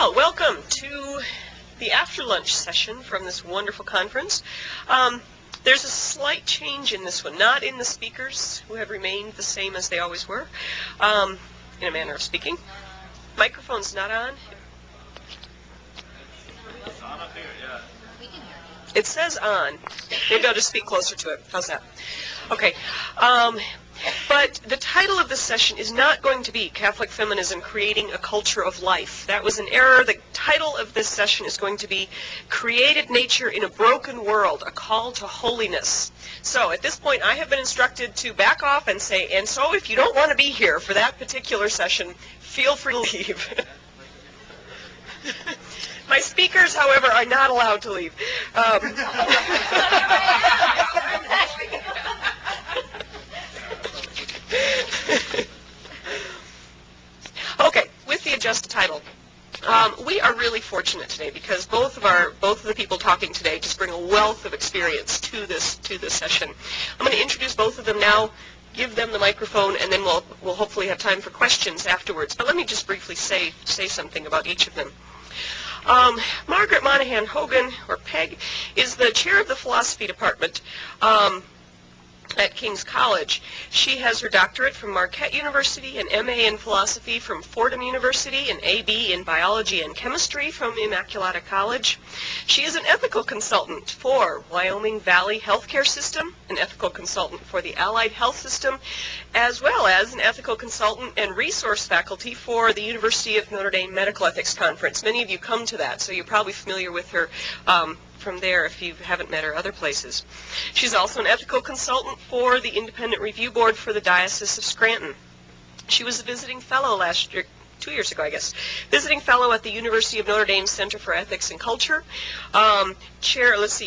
Well, welcome to the after lunch session from this wonderful conference. There's a slight change in this one, not in the speakers, who have remained the same as they always were, in a manner of speaking. Microphone's not on. It's on up here, yeah. It says on. Maybe I'll just speak closer to it. How's that? Okay. But the title of this session is not going to be Catholic Feminism Creating a Culture of Life. That was an error. The title of this session is going to be Created Nature in a Broken World, a Call to Holiness. So at this point, I have been instructed to back off and say, and so if you don't want to be here for that particular session, feel free to leave. My speakers, however, are not allowed to leave. Okay, with the adjusted title, we are really fortunate today because both of the people talking today just bring a wealth of experience to this session. I'm going to introduce both of them now, give them the microphone, and then we'll hopefully have time for questions afterwards. But let me just briefly say something about each of them. Margaret Monahan Hogan, or Peg, is the chair of the philosophy department at King's College. She has her doctorate from Marquette University, an MA in philosophy from Fordham University, an AB in biology and chemistry from Immaculata College. She is an ethical consultant for Wyoming Valley Healthcare System, an ethical consultant for the Allied Health System, as well as an ethical consultant and resource faculty for the University of Notre Dame Medical Ethics Conference. Many of you come to that, so you're probably familiar with her from there if you haven't met her other places. She's also an ethical consultant for the Independent Review Board for the Diocese of Scranton. She was a visiting fellow last year, 2 years ago, I guess, visiting fellow at the University of Notre Dame Center for Ethics and Culture,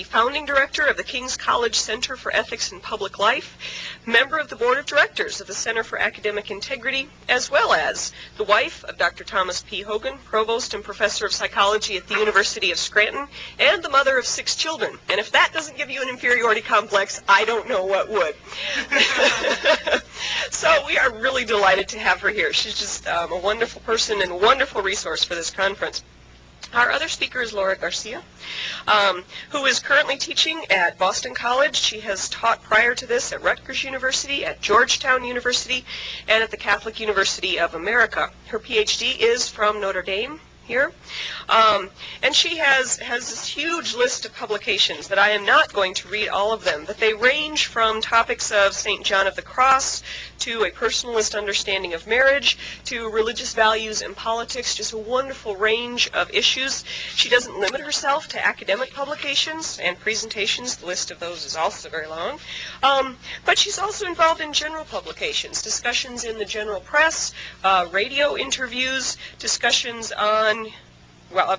founding director of the King's College Center for Ethics and Public Life, member of the board of directors of the Center for Academic Integrity, as well as the wife of Dr. Thomas P. Hogan, provost and professor of psychology at the University of Scranton, and the mother of 6 children. And if that doesn't give you an inferiority complex, I don't know what would. So we are really delighted to have her here. She's just a wonderful person and a wonderful resource for this conference. Our other speaker is Laura Garcia, who is currently teaching at Boston College. She has taught prior to this at Rutgers University, at Georgetown University, and at the Catholic University of America. Her PhD is from Notre Dame here. And she has this huge list of publications that I am not going to read all of them, but they range from topics of St. John of the Cross to a personalist understanding of marriage to religious values and politics, just a wonderful range of issues. She doesn't limit herself to academic publications and presentations. The list of those is also very long. But she's also involved in general publications, discussions in the general press, radio interviews, discussions on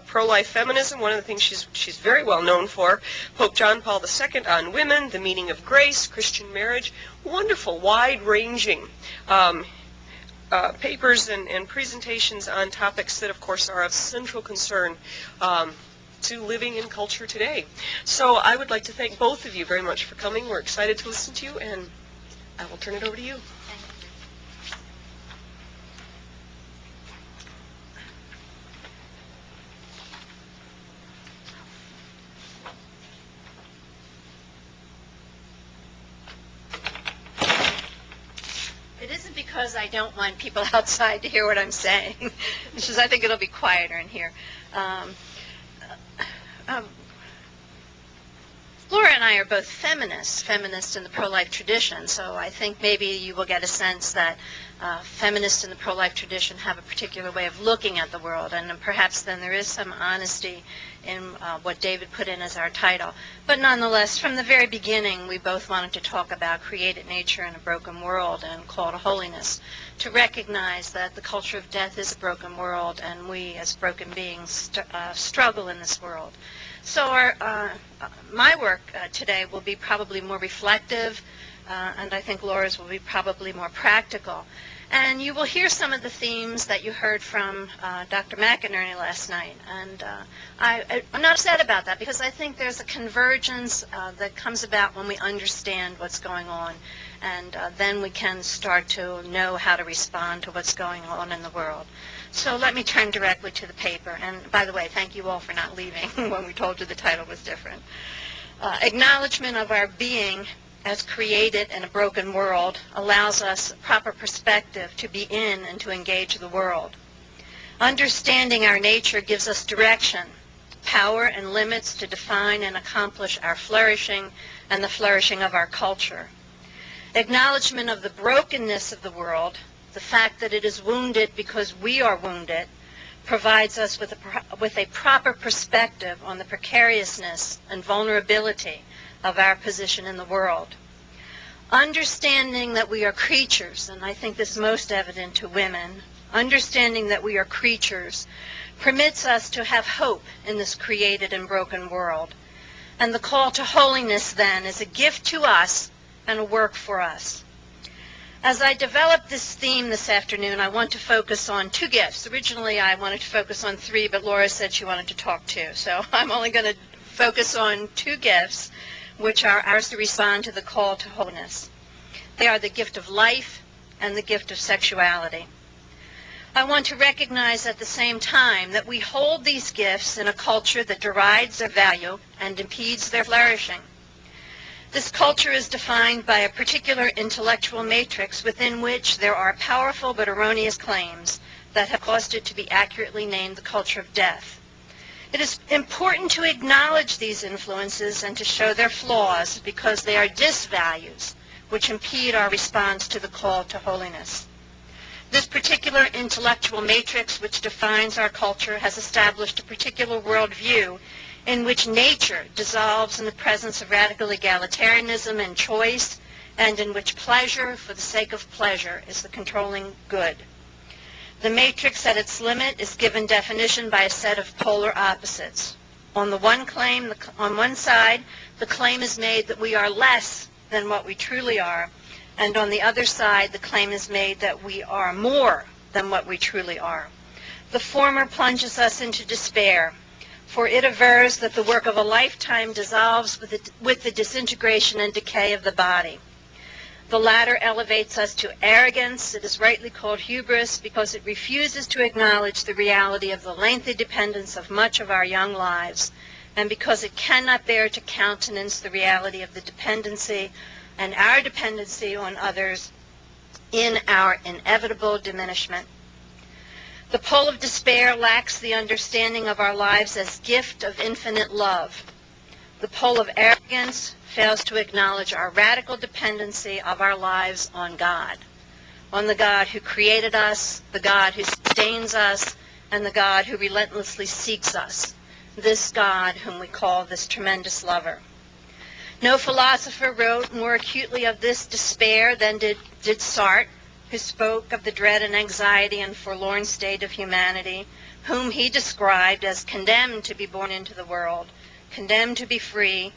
pro-life feminism, one of the things she's very well known for, Pope John Paul II on women, the meaning of grace, Christian marriage, wonderful, wide-ranging papers and presentations on topics that, of course, are of central concern to living in culture today. So I would like to thank both of you very much for coming. We're excited to listen to you, and I will turn it over to you. Because I don't want people outside to hear what I'm saying. It's just I think it'll be quieter in here. Laura and I are both feminists in the pro-life tradition, so I think maybe you will get a sense that feminists in the pro-life tradition have a particular way of looking at the world, and perhaps then there is some honesty in what David put in as our title. But nonetheless, from the very beginning, we both wanted to talk about created nature in a broken world and call to holiness, to recognize that the culture of death is a broken world, and we as broken beings struggle in this world. So my work today will be probably more reflective, and I think Laura's will be probably more practical. And you will hear some of the themes that you heard from Dr. McInerney last night. And I'm not upset about that because I think there's a convergence that comes about when we understand what's going on and then we can start to know how to respond to what's going on in the world. So let me turn directly to the paper. And by the way, thank you all for not leaving when we told you the title was different. Acknowledgement of our being as created in a broken world allows us proper perspective to be in and to engage the world. Understanding our nature gives us direction, power, and limits to define and accomplish our flourishing and the flourishing of our culture. Acknowledgement of the brokenness of the world, the fact that it is wounded because we are wounded, provides us with a proper perspective on the precariousness and vulnerability of our position in the world. Understanding that we are creatures, and I think this is most evident to women, understanding that we are creatures permits us to have hope in this created and broken world. And the call to holiness, then, is a gift to us and a work for us. As I developed this theme this afternoon, I want to focus on two gifts. Originally, I wanted to focus on three, but Laura said she wanted to talk two. So I'm only going to focus on two gifts, which are ours to respond to the call to holiness. They are the gift of life and the gift of sexuality. I want to recognize at the same time that we hold these gifts in a culture that derides their value and impedes their flourishing. This culture is defined by a particular intellectual matrix within which there are powerful but erroneous claims that have caused it to be accurately named the culture of death. It is important to acknowledge these influences and to show their flaws because they are disvalues which impede our response to the call to holiness. This particular intellectual matrix which defines our culture has established a particular worldview in which nature dissolves in the presence of radical egalitarianism and choice, and in which pleasure for the sake of pleasure is the controlling good. The matrix at its limit is given definition by a set of polar opposites. On one side, the claim is made that we are less than what we truly are, and on the other side, the claim is made that we are more than what we truly are. The former plunges us into despair, for it avers that the work of a lifetime dissolves with the disintegration and decay of the body. The latter elevates us to arrogance. It is rightly called hubris because it refuses to acknowledge the reality of the lengthy dependence of much of our young lives, and because it cannot bear to countenance the reality of the dependency and our dependency on others in our inevitable diminishment. The pole of despair lacks the understanding of our lives as gift of infinite love. The pole of arrogance fails to acknowledge our radical dependency of our lives on God, on the God who created us, the God who sustains us, and the God who relentlessly seeks us, this God whom we call this tremendous lover. No philosopher wrote more acutely of this despair than did Sartre, who spoke of the dread and anxiety and forlorn state of humanity, whom he described as condemned to be born into the world, condemned to be free,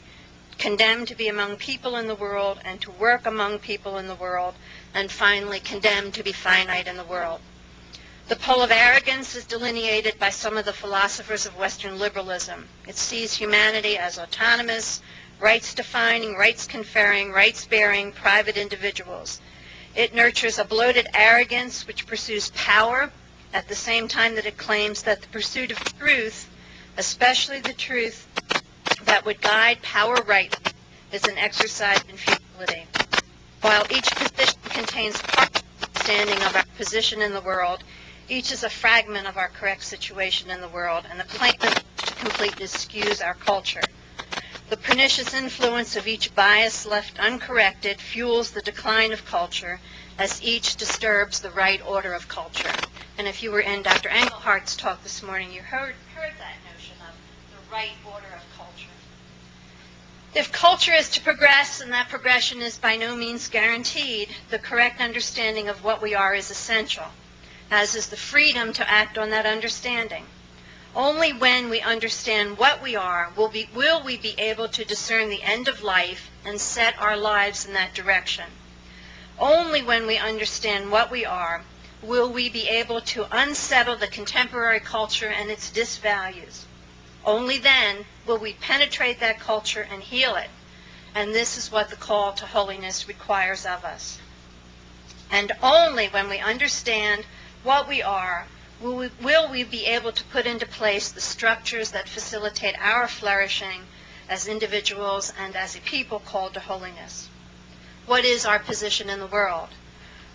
condemned to be among people in the world and to work among people in the world, and finally condemned to be finite in the world. The pole of arrogance is delineated by some of the philosophers of Western liberalism. It sees humanity as autonomous, rights-defining, rights-conferring, rights-bearing private individuals. It nurtures a bloated arrogance which pursues power at the same time that it claims that the pursuit of truth, especially the truth that would guide power rightly, is an exercise in futility. While each position contains part of the understanding of our position in the world, each is a fragment of our correct situation in the world, and the claim to completeness skews our culture. The pernicious influence of each bias left uncorrected fuels the decline of culture as each disturbs the right order of culture. And if you were in Dr. Englehart's talk this morning, you heard that notion of the right order of culture. If culture is to progress, and that progression is by no means guaranteed, the correct understanding of what we are is essential, as is the freedom to act on that understanding. Only when we understand what we are will we be able to discern the end of life and set our lives in that direction. Only when we understand what we are will we be able to unsettle the contemporary culture and its disvalues. Only then will we penetrate that culture and heal it, And this is what the call to holiness requires of us. And only when we understand what we are will we be able to put into place the structures that facilitate our flourishing as individuals and as a people called to holiness. What is our position in the world?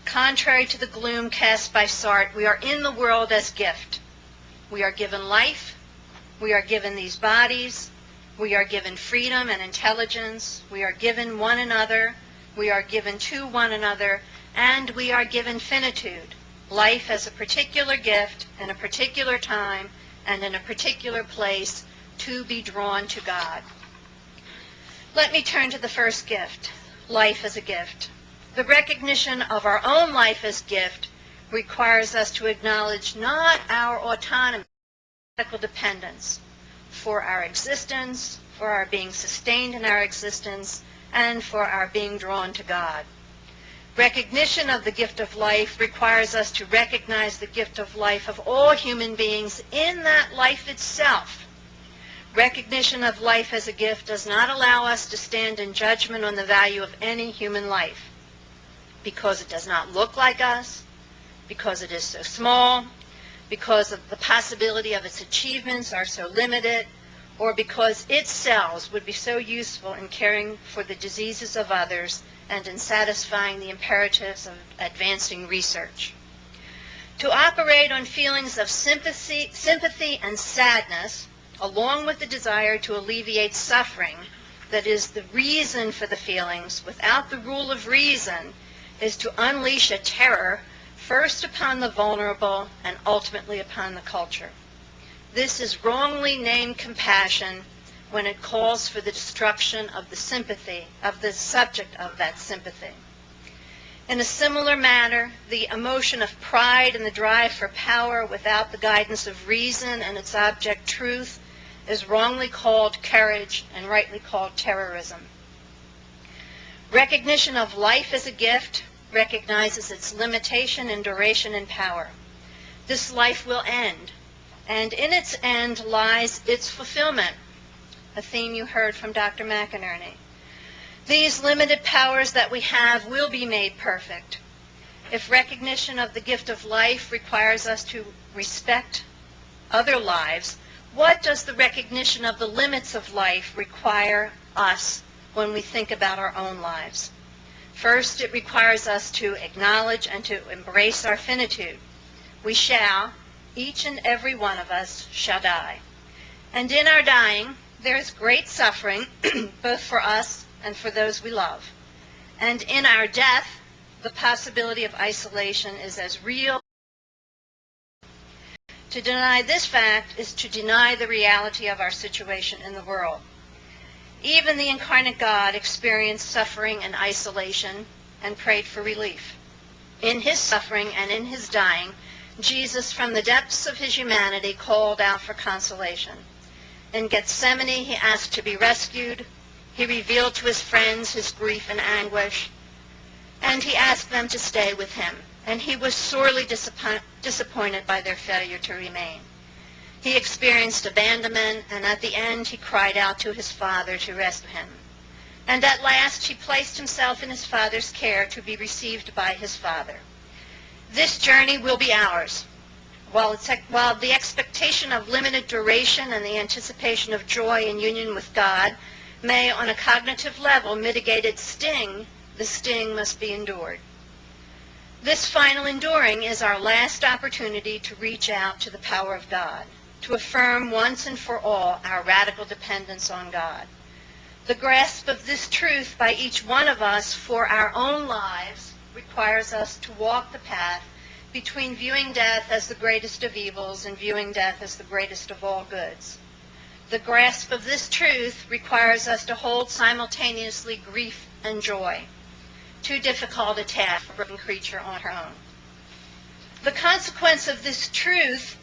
Contrary to the gloom cast by Sartre, we are in the world as gift. We are given life. We are given these bodies. We are given freedom and intelligence. We are given one another. We are given to one another. And we are given finitude, life as a particular gift in a particular time and in a particular place to be drawn to God. Let me turn to the first gift, life as a gift. The recognition of our own life as gift requires us to acknowledge not our autonomy, radical dependence for our existence, for our being sustained in our existence, and for our being drawn to God. Recognition of the gift of life requires us to recognize the gift of life of all human beings in that life itself. Recognition of life as a gift does not allow us to stand in judgment on the value of any human life because it does not look like us, because it is so small, because of the possibility of its achievements are so limited, or because its cells would be so useful in caring for the diseases of others and in satisfying the imperatives of advancing research. To operate on feelings of sympathy and sadness, along with the desire to alleviate suffering, that is the reason for the feelings, without the rule of reason, is to unleash a terror first upon the vulnerable and ultimately upon the culture. This is wrongly named compassion when it calls for the destruction of the sympathy, of the subject of that sympathy. In a similar manner, the emotion of pride and the drive for power without the guidance of reason and its object truth is wrongly called courage and rightly called terrorism. Recognition of life as a gift recognizes its limitation in duration and power. This life will end, and in its end lies its fulfillment, a theme you heard from Dr. McInerney. These limited powers that we have will be made perfect. If recognition of the gift of life requires us to respect other lives, what does the recognition of the limits of life require us when we think about our own lives? First, it requires us to acknowledge and to embrace our finitude. We shall, each and every one of us, shall die. And in our dying, there is great suffering, both for us and for those we love. And in our death, the possibility of isolation is as real. To deny this fact is to deny the reality of our situation in the world. Even the incarnate God experienced suffering and isolation and prayed for relief. In his suffering and in his dying, Jesus, from the depths of his humanity, called out for consolation. In Gethsemane, he asked to be rescued. He revealed to his friends his grief and anguish, and he asked them to stay with him. And he was sorely disappointed by their failure to remain. He experienced abandonment, and at the end he cried out to his Father to rescue him. And at last he placed himself in his Father's care to be received by his Father. This journey will be ours. While the expectation of limited duration and the anticipation of joy in union with God may, on a cognitive level, mitigate its sting, the sting must be endured. This final enduring is our last opportunity to reach out to the power of God, to affirm once and for all our radical dependence on God. The grasp of this truth by each one of us for our own lives requires us to walk the path between viewing death as the greatest of evils and viewing death as the greatest of all goods. The grasp of this truth requires us to hold simultaneously grief and joy, too difficult a task for a broken creature on her own. The consequence of this truth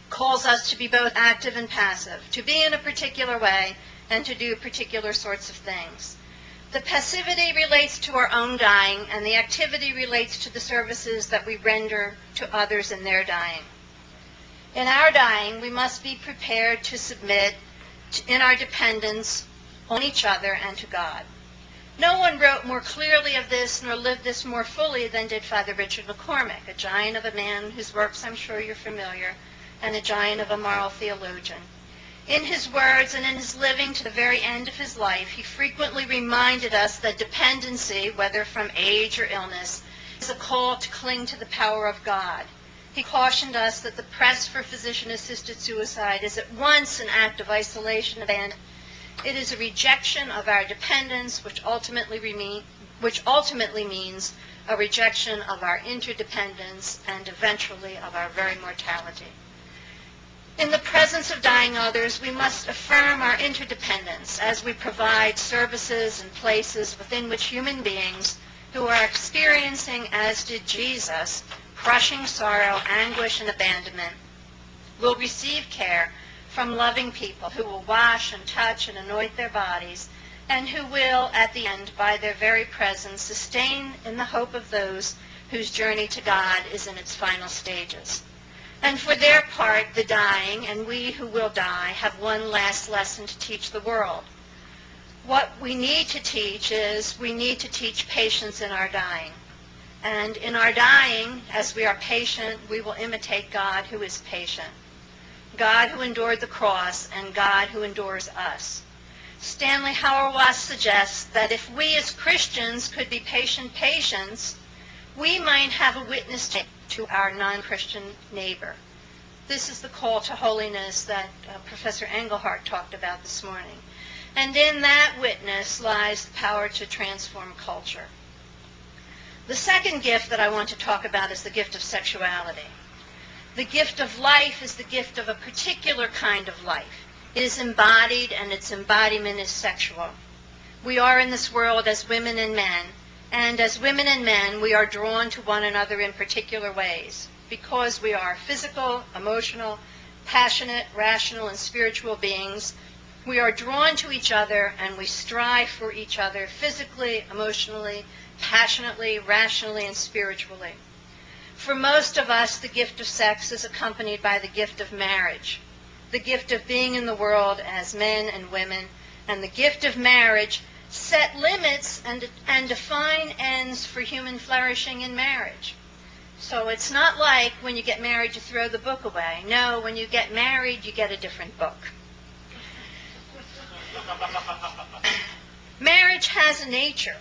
calls us to be both active and passive, to be in a particular way and to do particular sorts of things. The passivity relates to our own dying, and the activity relates to the services that we render to others in their dying. In our dying, we must be prepared to submit in our dependence on each other and to God. No one wrote more clearly of this nor lived this more fully than did Father Richard McCormick, a giant of a man whose works I'm sure you're familiar, and a giant of a moral theologian. In his words and in his living to the very end of his life, he frequently reminded us that dependency, whether from age or illness, is a call to cling to the power of God. He cautioned us that the press for physician-assisted suicide is at once an act of isolation and abandonment. It is a rejection of our dependence, which ultimately means a rejection of our interdependence and eventually of our very mortality. In the presence of dying others, we must affirm our interdependence as we provide services and places within which human beings who are experiencing, as did Jesus, crushing sorrow, anguish, and abandonment, will receive care from loving people who will wash and touch and anoint their bodies, and who will, at the end, by their very presence, sustain in the hope of those whose journey to God is in its final stages. And for their part, the dying, and we who will die, have one last lesson to teach the world. What we need to teach is we need to teach patience in our dying. And in our dying, as we are patient, we will imitate God who is patient. God who endured the cross, and God who endures us. Stanley Hauerwas suggests that if we as Christians could be patient patients, we might have a witness to our non-Christian neighbor. This is the call to holiness that Professor Engelhardt talked about this morning. And in that witness lies the power to transform culture. The second gift that I want to talk about is the gift of sexuality. The gift of life is the gift of a particular kind of life. It is embodied, and its embodiment is sexual. We are in this world as women and men, and as women and men, we are drawn to one another in particular ways, because we are physical, emotional, passionate, rational, and spiritual beings. We are drawn to each other, and we strive for each other physically, emotionally, passionately, rationally, and spiritually. For most of us, the gift of sex is accompanied by the gift of marriage, the gift of being in the world as men and women, and the gift of marriage set limits and define ends for human flourishing in marriage. So it's not like when you get married you throw the book away. No, when you get married you get a different book. Marriage has a nature.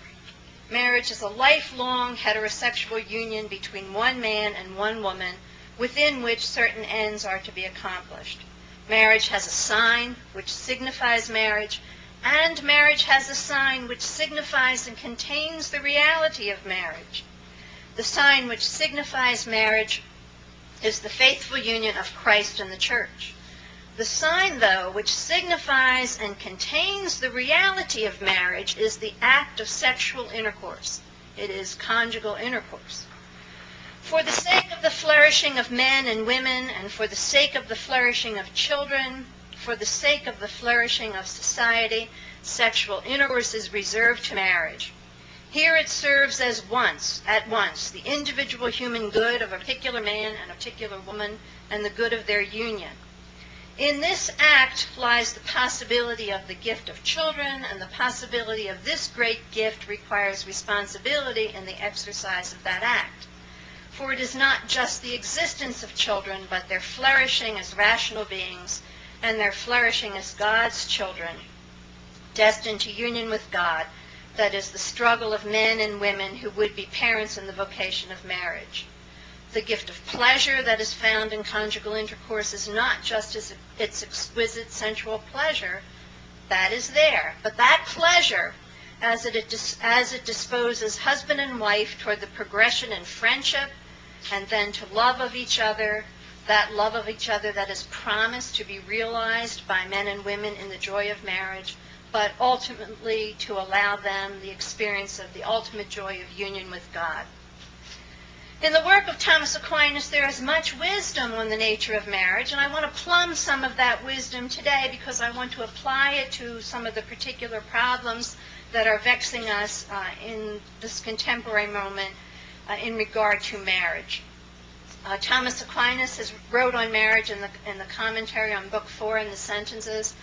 Marriage is a lifelong heterosexual union between one man and one woman within which certain ends are to be accomplished. Marriage has a sign which signifies marriage, and marriage has a sign which signifies and contains the reality of marriage. The sign which signifies marriage is the faithful union of Christ and the Church. The sign, though, which signifies and contains the reality of marriage is the act of sexual intercourse. It is conjugal intercourse. For the sake of the flourishing of men and women, and for the sake of the flourishing of children, for the sake of the flourishing of society, sexual intercourse is reserved to marriage. Here it serves as at once, the individual human good of a particular man and a particular woman, and the good of their union. In this act lies the possibility of the gift of children, and the possibility of this great gift requires responsibility in the exercise of that act. For it is not just the existence of children, but their flourishing as rational beings, and their flourishing as God's children, destined to union with God, that is the struggle of men and women who would be parents in the vocation of marriage. The gift of pleasure that is found in conjugal intercourse is not just its exquisite sensual pleasure, that is there, but that pleasure, as it disposes husband and wife toward the progression in friendship, and then to love of each other, that love of each other that is promised to be realized by men and women in the joy of marriage, but ultimately to allow them the experience of the ultimate joy of union with God. In the work of Thomas Aquinas, there is much wisdom on the nature of marriage, and I want to plumb some of that wisdom today because I want to apply it to some of the particular problems that are vexing us in this contemporary moment in regard to marriage. Thomas Aquinas has wrote on marriage in the commentary on Book 4 in the Sentences,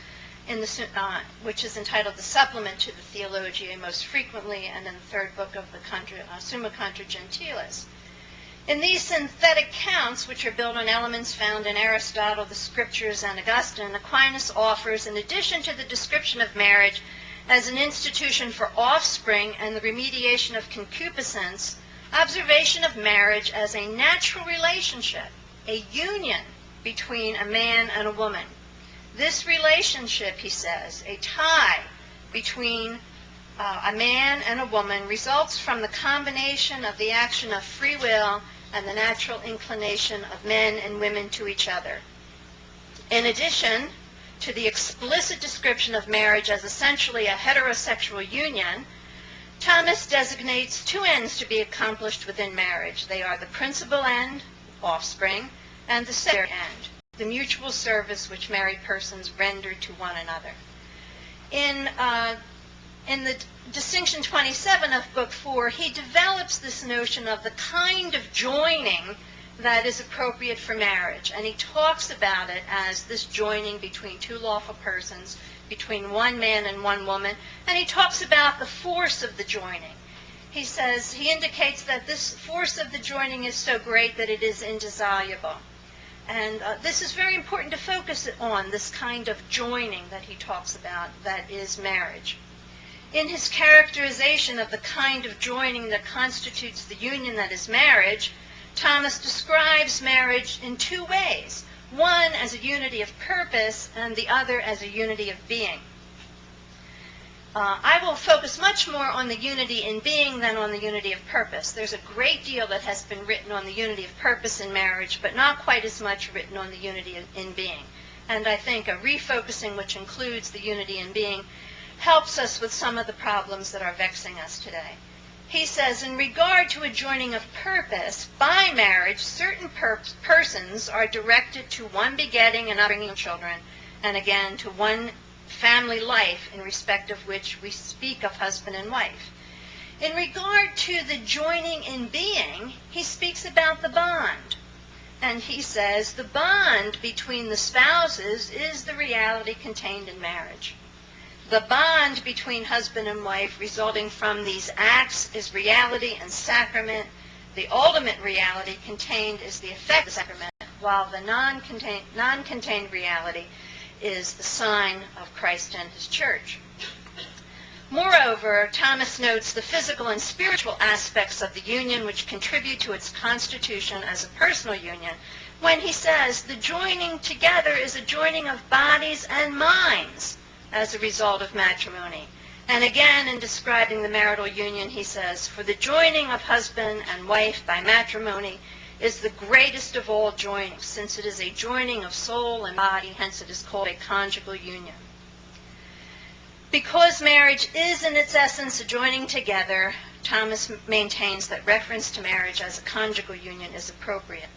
which is entitled The Supplement to the Theologiae most frequently, and in the third book of the Summa Contra Gentiles. In these synthetic counts, which are built on elements found in Aristotle, the Scriptures, and Augustine, Aquinas offers, in addition to the description of marriage as an institution for offspring and the remediation of concupiscence, observation of marriage as a natural relationship, a union between a man and a woman. This relationship, he says, a tie between a man and a woman, results from the combination of the action of free will and the natural inclination of men and women to each other. In addition to the explicit description of marriage as essentially a heterosexual union, Thomas designates two ends to be accomplished within marriage. They are the principal end, offspring, and the secondary end, the mutual service which married persons render to one another. In the distinction 27 of Book 4, he develops this notion of the kind of joining that is appropriate for marriage, and he talks about it as this joining between two lawful persons, between one man and one woman, and he talks about the force of the joining. He indicates that this force of the joining is so great that it is indissoluble. And this is very important to focus on, this kind of joining that he talks about, that is marriage. In his characterization of the kind of joining that constitutes the union that is marriage, Thomas describes marriage in two ways, one as a unity of purpose and the other as a unity of being. I will focus much more on the unity in being than on the unity of purpose. There's a great deal that has been written on the unity of purpose in marriage, but not quite as much written on the unity in being. And I think a refocusing which includes the unity in being helps us with some of the problems that are vexing us today. He says, in regard to a joining of purpose, by marriage, certain persons are directed to one begetting and upbringing of children, and again to one family life, in respect of which we speak of husband and wife. In regard to the joining in being, he speaks about the bond. And he says the bond between the spouses is the reality contained in marriage. The bond between husband and wife resulting from these acts is reality and sacrament. The ultimate reality contained is the effect of the sacrament, while the non-contained reality is the sign of Christ and his church. Moreover, Thomas notes the physical and spiritual aspects of the union which contribute to its constitution as a personal union when he says the joining together is a joining of bodies and minds as a result of matrimony. And again, in describing the marital union, he says, for the joining of husband and wife by matrimony is the greatest of all joinings, since it is a joining of soul and body, hence it is called a conjugal union. Because marriage is in its essence a joining together, Thomas maintains that reference to marriage as a conjugal union is appropriate.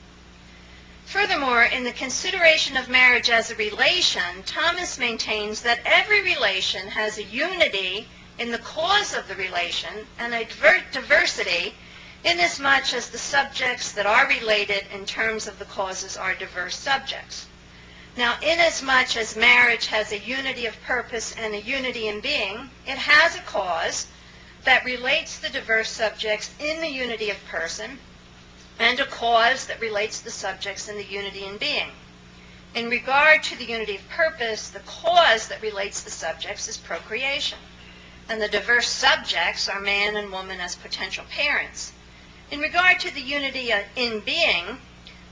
Furthermore, in the consideration of marriage as a relation, Thomas maintains that every relation has a unity in the cause of the relation and a diversity inasmuch as the subjects that are related in terms of the causes are diverse subjects. Now, inasmuch as marriage has a unity of purpose and a unity in being, it has a cause that relates the diverse subjects in the unity of person, and a cause that relates the subjects in the unity in being. In regard to the unity of purpose, the cause that relates the subjects is procreation, and the diverse subjects are man and woman as potential parents. In regard to the unity in being,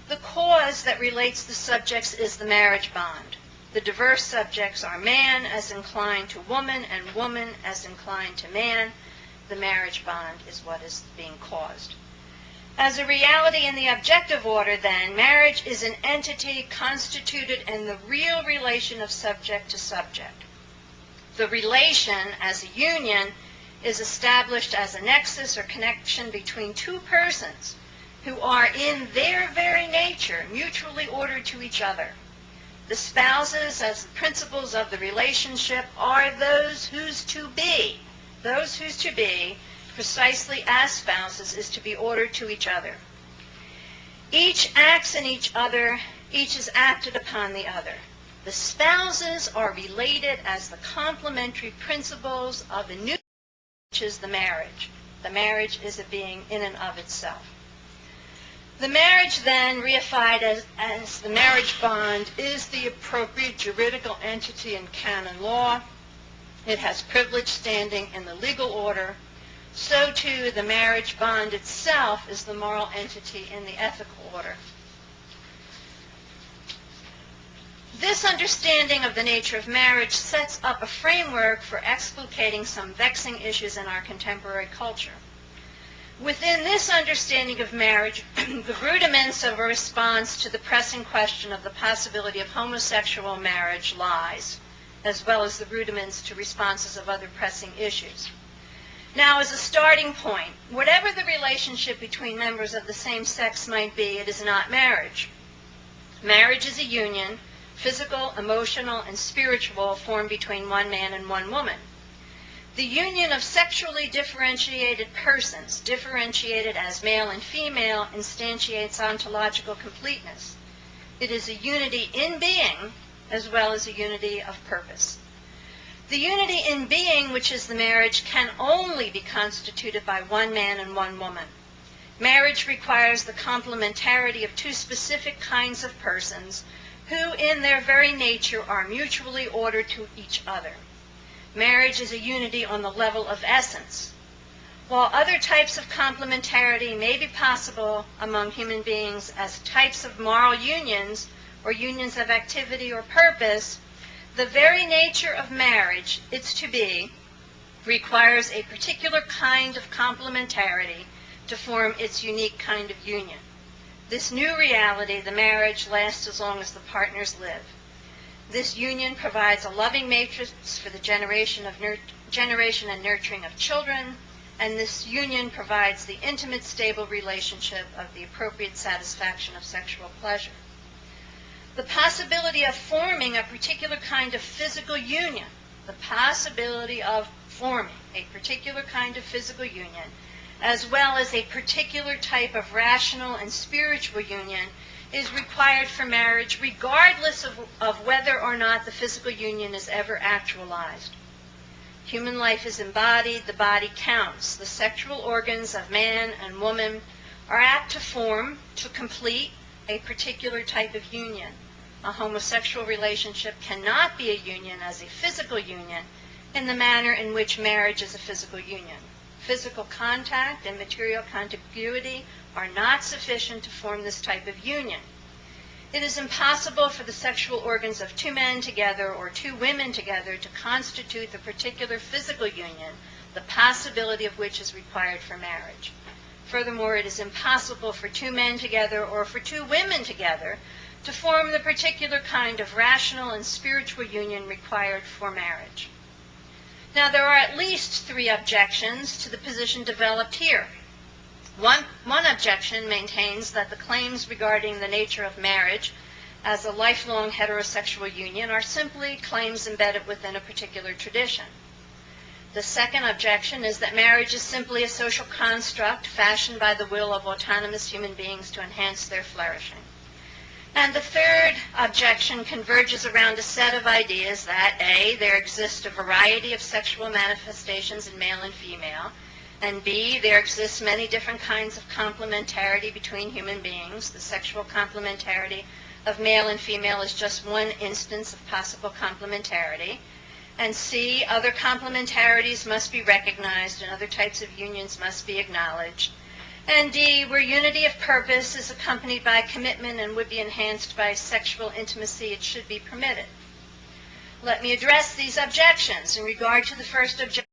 the cause that relates the subjects is the marriage bond. The diverse subjects are man as inclined to woman and woman as inclined to man. The marriage bond is what is being caused. As a reality in the objective order, then, marriage is an entity constituted in the real relation of subject to subject. The relation, as a union, is established as a nexus or connection between two persons who are in their very nature mutually ordered to each other. The spouses, as the principles of the relationship, are those whose to be, precisely as spouses, is to be ordered to each other. Each acts in each other, each is acted upon the other. The spouses are related as the complementary principles of the new, which is the marriage. The marriage is a being in and of itself. The marriage then, reified as the marriage bond, is the appropriate juridical entity in canon law. It has privileged standing in the legal order. So too, the marriage bond itself is the moral entity in the ethical order. This understanding of the nature of marriage sets up a framework for explicating some vexing issues in our contemporary culture. Within this understanding of marriage, the rudiments of a response to the pressing question of the possibility of homosexual marriage lies, as well as the rudiments to responses of other pressing issues. Now, as a starting point, whatever the relationship between members of the same sex might be, it is not marriage. Marriage is a union, physical, emotional, and spiritual, formed between one man and one woman. The union of sexually differentiated persons, differentiated as male and female, instantiates ontological completeness. It is a unity in being as well as a unity of purpose. The unity in being, which is the marriage, can only be constituted by one man and one woman. Marriage requires the complementarity of two specific kinds of persons who, in their very nature, are mutually ordered to each other. Marriage is a unity on the level of essence. While other types of complementarity may be possible among human beings as types of moral unions or unions of activity or purpose, the very nature of marriage, its to be, requires a particular kind of complementarity to form its unique kind of union. This new reality, the marriage, lasts as long as the partners live. This union provides a loving matrix for the generation and nurturing of children, and this union provides the intimate, stable relationship of the appropriate satisfaction of sexual pleasure. The possibility of forming a particular kind of physical union, the possibility of forming a particular kind of physical union, as well as a particular type of rational and spiritual union, is required for marriage regardless of whether or not the physical union is ever actualized. Human life is embodied, the body counts. The sexual organs of man and woman are apt to form, to complete, a particular type of union. A homosexual relationship cannot be a union as a physical union in the manner in which marriage is a physical union. Physical contact and material contiguity are not sufficient to form this type of union. It is impossible for the sexual organs of two men together or two women together to constitute the particular physical union, the possibility of which is required for marriage. Furthermore, it is impossible for two men together or for two women together to form the particular kind of rational and spiritual union required for marriage. Now, there are at least three objections to the position developed here. One objection maintains that the claims regarding the nature of marriage as a lifelong heterosexual union are simply claims embedded within a particular tradition. The second objection is that marriage is simply a social construct fashioned by the will of autonomous human beings to enhance their flourishing. And the third objection converges around a set of ideas that, A, there exists a variety of sexual manifestations in male and female, and B, there exists many different kinds of complementarity between human beings. The sexual complementarity of male and female is just one instance of possible complementarity. And C, other complementarities must be recognized and other types of unions must be acknowledged. And D, where unity of purpose is accompanied by commitment and would be enhanced by sexual intimacy, it should be permitted. Let me address these objections. In regard to the first objection,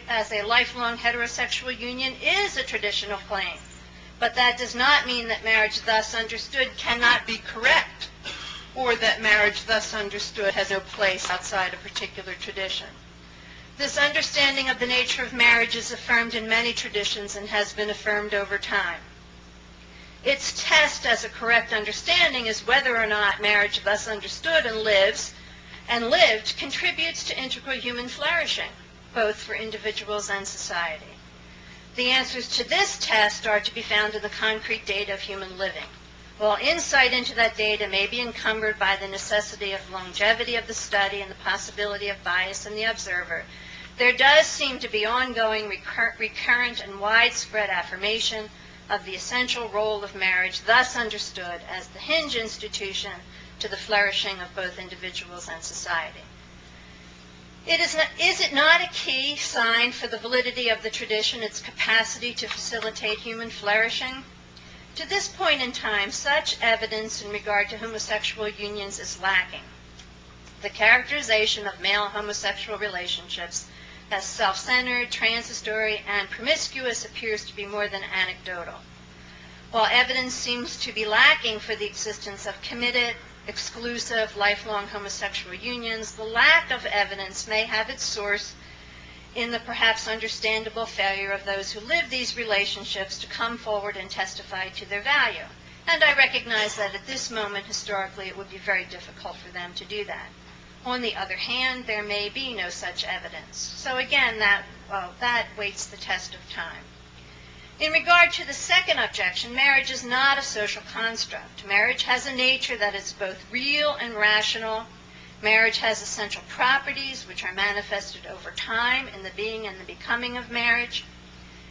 as a lifelong heterosexual union is a traditional claim, but that does not mean that marriage thus understood cannot be correct, or that marriage thus understood has no place outside a particular tradition. This understanding of the nature of marriage is affirmed in many traditions and has been affirmed over time. Its test as a correct understanding is whether or not marriage thus understood and lived contributes to integral human flourishing, both for individuals and society. The answers to this test are to be found in the concrete data of human living. While insight into that data may be encumbered by the necessity of longevity of the study and the possibility of bias in the observer, there does seem to be ongoing, recurrent, and widespread affirmation of the essential role of marriage, thus understood as the hinge institution to the flourishing of both individuals and society. Is it not a key sign for the validity of the tradition, its capacity to facilitate human flourishing? To this point in time, such evidence in regard to homosexual unions is lacking. The characterization of male homosexual relationships as self-centered, transitory, and promiscuous appears to be more than anecdotal. While evidence seems to be lacking for the existence of committed, exclusive, lifelong homosexual unions, the lack of evidence may have its source in the perhaps understandable failure of those who live these relationships to come forward and testify to their value. And I recognize that at this moment, historically, it would be very difficult for them to do that. On the other hand, there may be no such evidence. So again, that waits the test of time. In regard to the second objection, marriage is not a social construct. Marriage has a nature that is both real and rational. Marriage has essential properties which are manifested over time in the being and the becoming of marriage.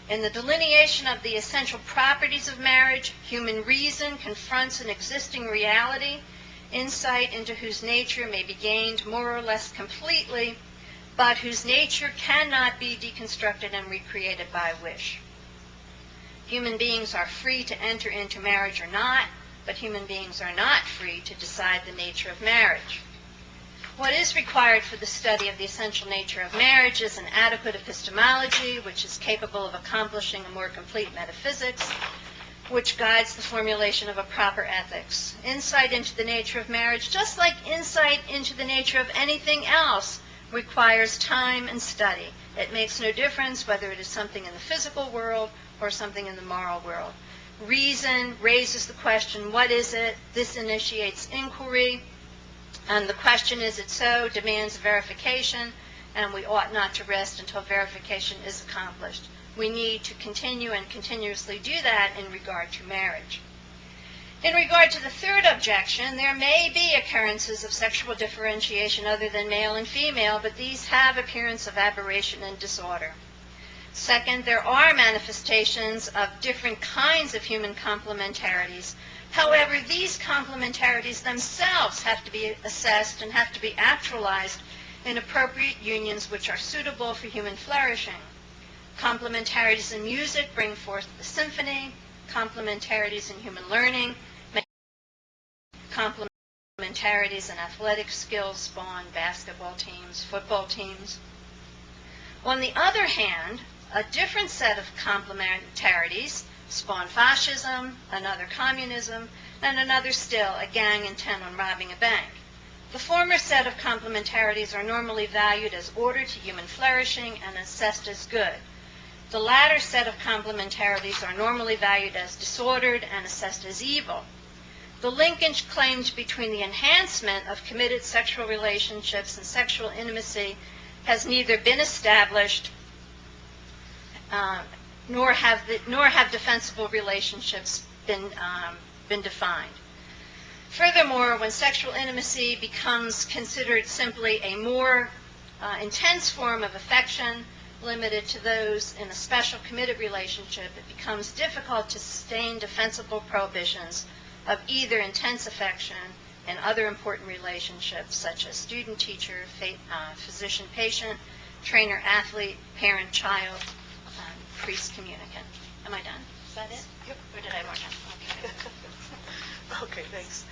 In the delineation of the essential properties of marriage, human reason confronts an existing reality, insight into whose nature may be gained more or less completely, but whose nature cannot be deconstructed and recreated by wish. Human beings are free to enter into marriage or not, but human beings are not free to decide the nature of marriage. What is required for the study of the essential nature of marriage is an adequate epistemology, which is capable of accomplishing a more complete metaphysics, which guides the formulation of a proper ethics. Insight into the nature of marriage, just like insight into the nature of anything else, requires time and study. It makes no difference whether it is something in the physical world or something in the moral world. Reason raises the question, what is it? This initiates inquiry. And the question, is it so, demands verification, and we ought not to rest until verification is accomplished. We need to continue and continuously do that in regard to marriage. In regard to the third objection, there may be occurrences of sexual differentiation other than male and female, but these have appearance of aberration and disorder. Second, there are manifestations of different kinds of human complementarities. However, these complementarities themselves have to be assessed and have to be actualized in appropriate unions which are suitable for human flourishing. Complementarities in music bring forth the symphony. Complementarities in human learning, complementarities in athletic skills spawn basketball teams, football teams. On the other hand, a different set of complementarities spawn fascism, another communism, and another still, a gang intent on robbing a bank. The former set of complementarities are normally valued as order to human flourishing and assessed as good. The latter set of complementarities are normally valued as disordered and assessed as evil. The linkage claimed between the enhancement of committed sexual relationships and sexual intimacy has neither been established nor have defensible relationships been defined. Furthermore, when sexual intimacy becomes considered simply a more intense form of affection, limited to those in a special committed relationship, it becomes difficult to sustain defensible prohibitions of either intense affection and other important relationships such as student-teacher, physician-patient, trainer-athlete, parent-child, priest-communicant. Am I done? Is that it? Yep. Or did I have more time? Okay. Okay, thanks.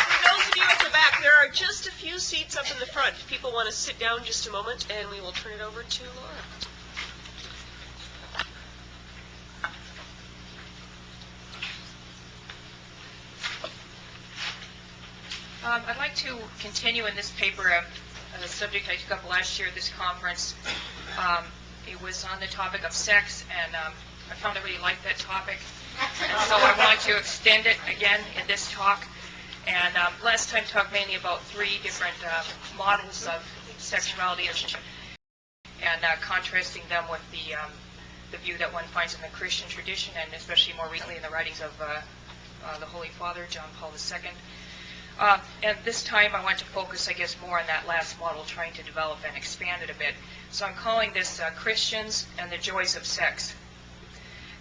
For those of you at the back, there are just a few seats up in the front. If people want to sit down just a moment, and we will turn it over to Laura. I'd like to continue in this paper a subject I took up last year at this conference. It was on the topic of sex, and I found I really liked that topic. And so I want to extend it again in this talk. And last time talked mainly about three different models of sexuality and contrasting them with the the view that one finds in the Christian tradition, and especially more recently in the writings of the Holy Father, John Paul II. And this time I want to focus, I guess, more on that last model, trying to develop and expand it a bit. So I'm calling this Christians and the Joys of Sex.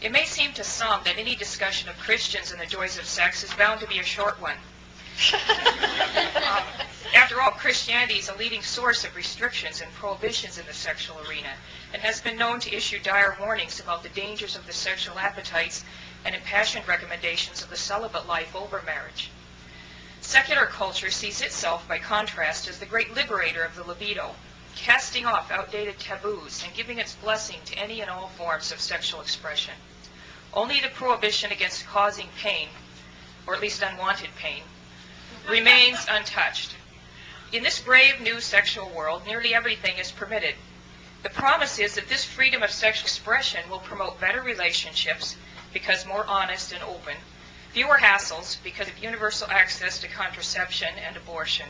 It may seem to some that any discussion of Christians and the joys of sex is bound to be a short one. After all, Christianity is a leading source of restrictions and prohibitions in the sexual arena, and has been known to issue dire warnings about the dangers of the sexual appetites and impassioned recommendations of the celibate life over marriage. Secular culture sees itself, by contrast, as the great liberator of the libido, casting off outdated taboos and giving its blessing to any and all forms of sexual expression. Only the prohibition against causing pain, or at least unwanted pain, remains untouched. In this brave new sexual world, nearly everything is permitted. The promise is that this freedom of sexual expression will promote better relationships because more honest and open, fewer hassles because of universal access to contraception and abortion,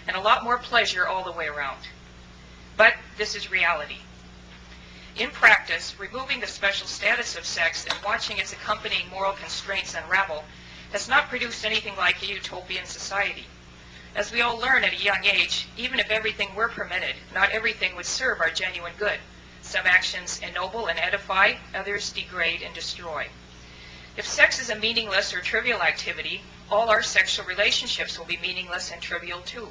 and a lot more pleasure all the way around. But this is reality. In practice, removing the special status of sex and watching its accompanying moral constraints unravel has not produced anything like a utopian society. As we all learn at a young age, even if everything were permitted, not everything would serve our genuine good. Some actions ennoble and edify, others degrade and destroy. If sex is a meaningless or trivial activity, all our sexual relationships will be meaningless and trivial too.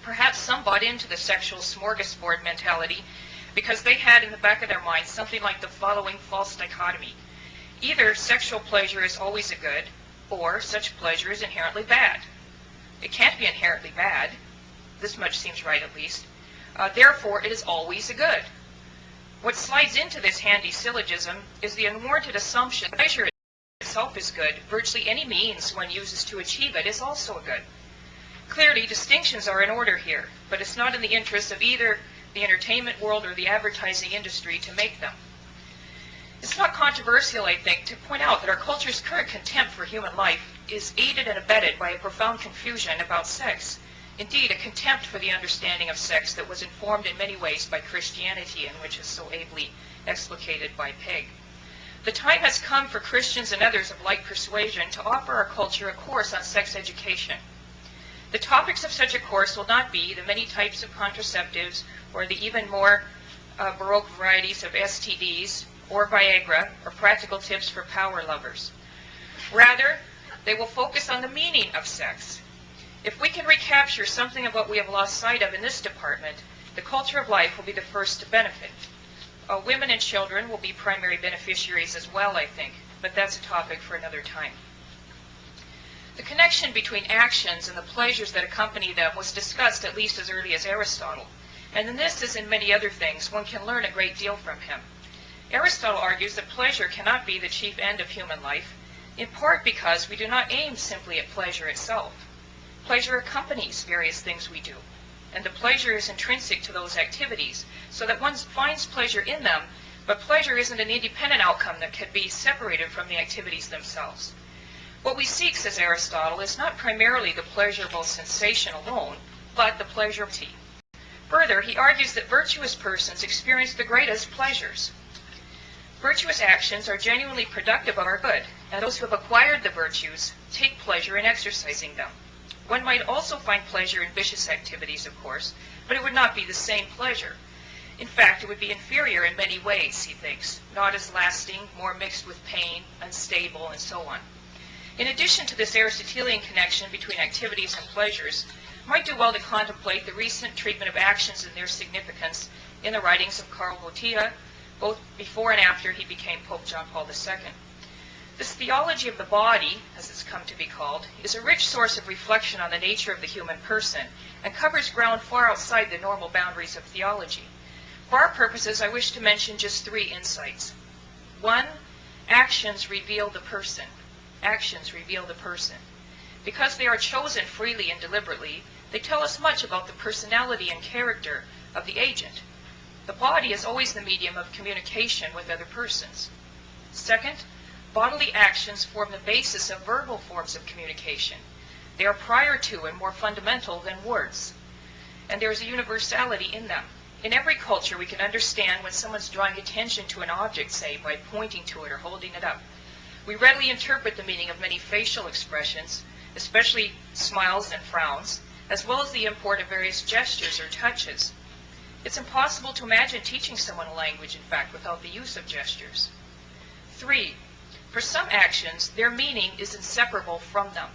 Perhaps some bought into the sexual smorgasbord mentality because they had in the back of their minds something like the following false dichotomy. Either sexual pleasure is always a good, or such pleasure is inherently bad. It can't be inherently bad. This much seems right, at least. Therefore, it is always a good. What slides into this handy syllogism is the unwarranted assumption that pleasure itself is good. Virtually any means one uses to achieve it is also a good. Clearly, distinctions are in order here, but it's not in the interest of either the entertainment world or the advertising industry to make them. It's not controversial, I think, to point out that our culture's current contempt for human life is aided and abetted by a profound confusion about sex. Indeed, a contempt for the understanding of sex that was informed in many ways by Christianity and which is so ably explicated by Peg. The time has come for Christians and others of like persuasion to offer our culture a course on sex education. The topics of such a course will not be the many types of contraceptives or the even more baroque varieties of STDs or Viagra or practical tips for power lovers. Rather, they will focus on the meaning of sex. If we can recapture something of what we have lost sight of in this department, the culture of life will be the first to benefit. Women and children will be primary beneficiaries as well, I think, but that's a topic for another time. The connection between actions and the pleasures that accompany them was discussed at least as early as Aristotle, and in this, as in many other things, one can learn a great deal from him. Aristotle argues that pleasure cannot be the chief end of human life, in part because we do not aim simply at pleasure itself. Pleasure accompanies various things we do, and the pleasure is intrinsic to those activities, so that one finds pleasure in them, but pleasure isn't an independent outcome that can be separated from the activities themselves. What we seek, says Aristotle, is not primarily the pleasurable sensation alone, but the pleasure of tea. Further, he argues that virtuous persons experience the greatest pleasures. Virtuous actions are genuinely productive of our good, and those who have acquired the virtues take pleasure in exercising them. One might also find pleasure in vicious activities, of course, but it would not be the same pleasure. In fact, it would be inferior in many ways, he thinks, not as lasting, more mixed with pain, unstable, and so on. In addition to this Aristotelian connection between activities and pleasures, might do well to contemplate the recent treatment of actions and their significance in the writings of Karl Wojtyla, both before and after he became Pope John Paul II. This theology of the body, as it's come to be called, is a rich source of reflection on the nature of the human person and covers ground far outside the normal boundaries of theology. For our purposes, I wish to mention just 3 insights. 1, actions reveal the person. Actions reveal the person. Because they are chosen freely and deliberately, they tell us much about the personality and character of the agent. The body is always the medium of communication with other persons. 2nd, bodily actions form the basis of verbal forms of communication. They are prior to and more fundamental than words, and there is a universality in them. In every culture, we can understand when someone's drawing attention to an object, say, by pointing to it or holding it up. We readily interpret the meaning of many facial expressions, especially smiles and frowns, as well as the import of various gestures or touches. It's impossible to imagine teaching someone a language, in fact, without the use of gestures. 3, for some actions, their meaning is inseparable from them.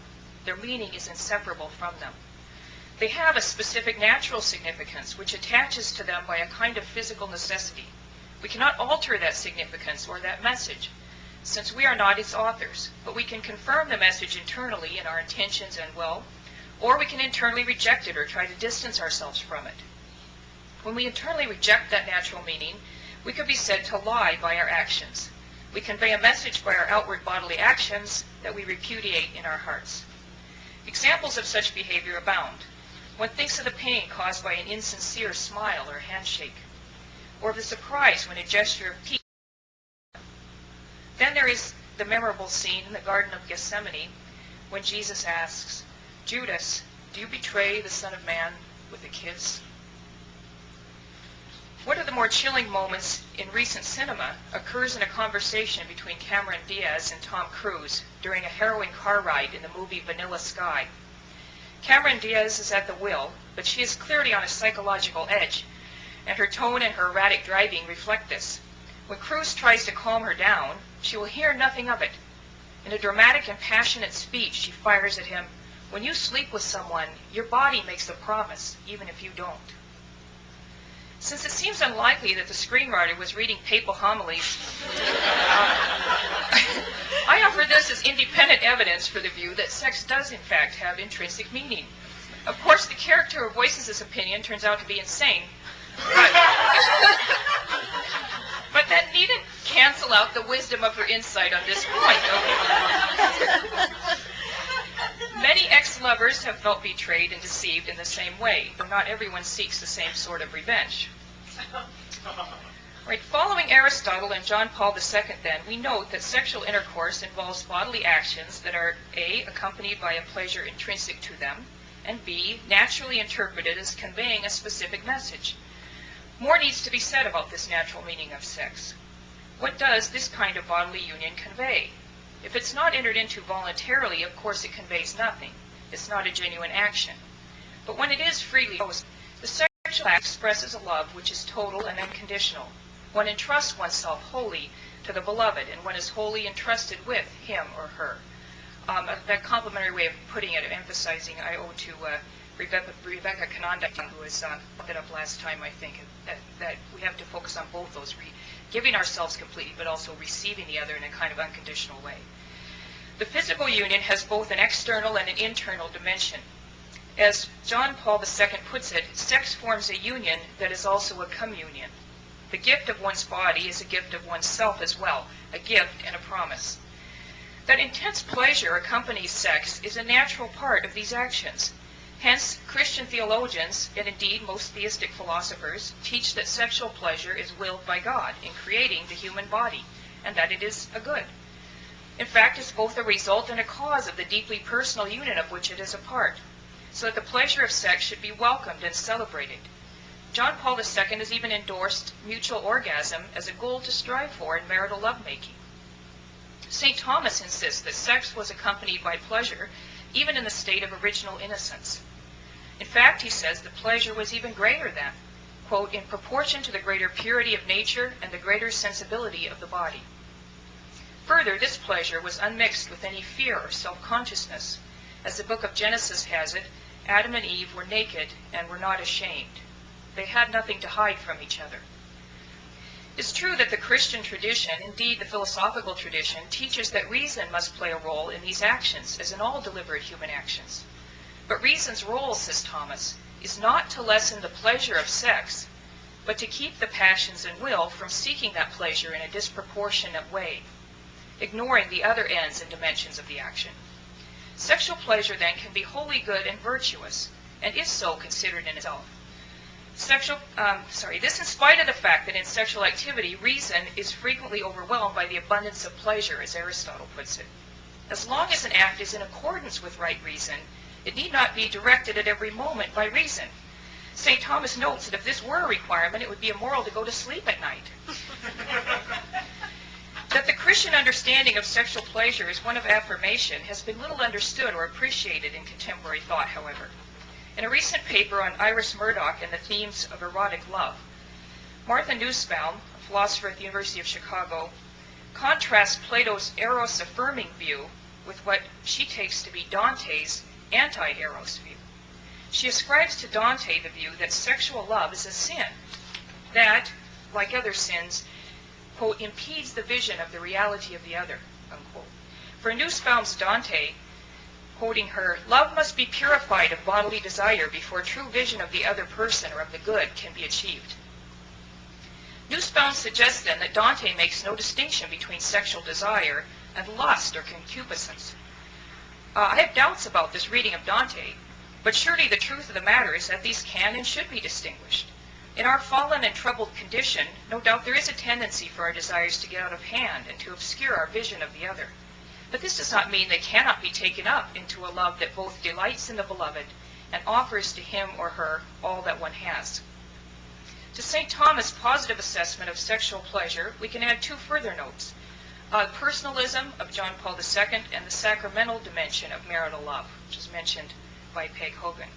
Their meaning is inseparable from them. They have a specific natural significance which attaches to them by a kind of physical necessity. We cannot alter that significance or that message, since we are not its authors, but we can confirm the message internally in our intentions and will, or we can internally reject it or try to distance ourselves from it. When we internally reject that natural meaning, we could be said to lie by our actions. We convey a message by our outward bodily actions that we repudiate in our hearts. Examples of such behavior abound. One thinks of the pain caused by an insincere smile or handshake, or of the surprise when a gesture of peace. Then there is the memorable scene in the Garden of Gethsemane when Jesus asks, "Judas, do you betray the Son of Man with a kiss?" One of the more chilling moments in recent cinema occurs in a conversation between Cameron Diaz and Tom Cruise during a harrowing car ride in the movie Vanilla Sky. Cameron Diaz is at the wheel, but she is clearly on a psychological edge, and her tone and her erratic driving reflect this. When Cruise tries to calm her down, she will hear nothing of it. In a dramatic and passionate speech, she fires at him, "When you sleep with someone, your body makes a promise, even if you don't." Since it seems unlikely that the screenwriter was reading papal homilies, I offer this as independent evidence for the view that sex does in fact have intrinsic meaning. Of course, the character who voices this opinion turns out to be insane, but that needn't cancel out the wisdom of her insight on this point. Many ex-lovers have felt betrayed and deceived in the same way, but not everyone seeks the same sort of revenge. Right, following Aristotle and John Paul II, then, we note that sexual intercourse involves bodily actions that are A, accompanied by a pleasure intrinsic to them, and B, naturally interpreted as conveying a specific message. More needs to be said about this natural meaning of sex. What does this kind of bodily union convey? If it's not entered into voluntarily, of course it conveys nothing. It's not a genuine action. But when it is freely chosen, the sexual act expresses a love which is total and unconditional. One entrusts oneself wholly to the beloved, and one is wholly entrusted with him or her. That complimentary way of putting it, emphasizing, I owe to Rebecca Canonda, who was put it up last time, I think, that we have to focus on both those, giving ourselves completely, but also receiving the other in a kind of unconditional way. The physical union has both an external and an internal dimension. As John Paul II puts it, sex forms a union that is also a communion. The gift of one's body is a gift of oneself as well, a gift and a promise. That intense pleasure accompanies sex is a natural part of these actions. Hence, Christian theologians, and indeed most theistic philosophers, teach that sexual pleasure is willed by God in creating the human body, and that it is a good. In fact, it's both a result and a cause of the deeply personal union of which it is a part, so that the pleasure of sex should be welcomed and celebrated. John Paul II has even endorsed mutual orgasm as a goal to strive for in marital lovemaking. St. Thomas insists that sex was accompanied by pleasure, even in the state of original innocence. In fact, he says the pleasure was even greater than, quote, in proportion to the greater purity of nature and the greater sensibility of the body. Further, this pleasure was unmixed with any fear or self-consciousness. As the book of Genesis has it, Adam and Eve were naked and were not ashamed. They had nothing to hide from each other. It's true that the Christian tradition, indeed the philosophical tradition, teaches that reason must play a role in these actions, as in all deliberate human actions. But reason's role, says Thomas, is not to lessen the pleasure of sex, but to keep the passions and will from seeking that pleasure in a disproportionate way, ignoring the other ends and dimensions of the action. Sexual pleasure, then, can be wholly good and virtuous, and is so considered in itself. This in spite of the fact that in sexual activity, reason is frequently overwhelmed by the abundance of pleasure, as Aristotle puts it. As long as an act is in accordance with right reason, it need not be directed at every moment by reason. St. Thomas notes that if this were a requirement, it would be immoral to go to sleep at night. That the Christian understanding of sexual pleasure is one of affirmation has been little understood or appreciated in contemporary thought, however. In a recent paper on Iris Murdoch and the themes of erotic love, Martha Nussbaum, a philosopher at the University of Chicago, contrasts Plato's eros-affirming view with what she takes to be Dante's anti-eros view. She ascribes to Dante the view that sexual love is a sin that, like other sins, quote, impedes the vision of the reality of the other, unquote. For Nussbaum's Dante, quoting her, love must be purified of bodily desire before true vision of the other person or of the good can be achieved. Nussbaum suggests then that Dante makes no distinction between sexual desire and lust or concupiscence. I have doubts about this reading of Dante, but surely the truth of the matter is that these can and should be distinguished. In our fallen and troubled condition, no doubt there is a tendency for our desires to get out of hand and to obscure our vision of the other. But this does not mean they cannot be taken up into a love that both delights in the beloved and offers to him or her all that one has. To St. Thomas' positive assessment of sexual pleasure, we can add two further notes. Personalism of John Paul II and the sacramental dimension of marital love, which is mentioned by Peg Hogan.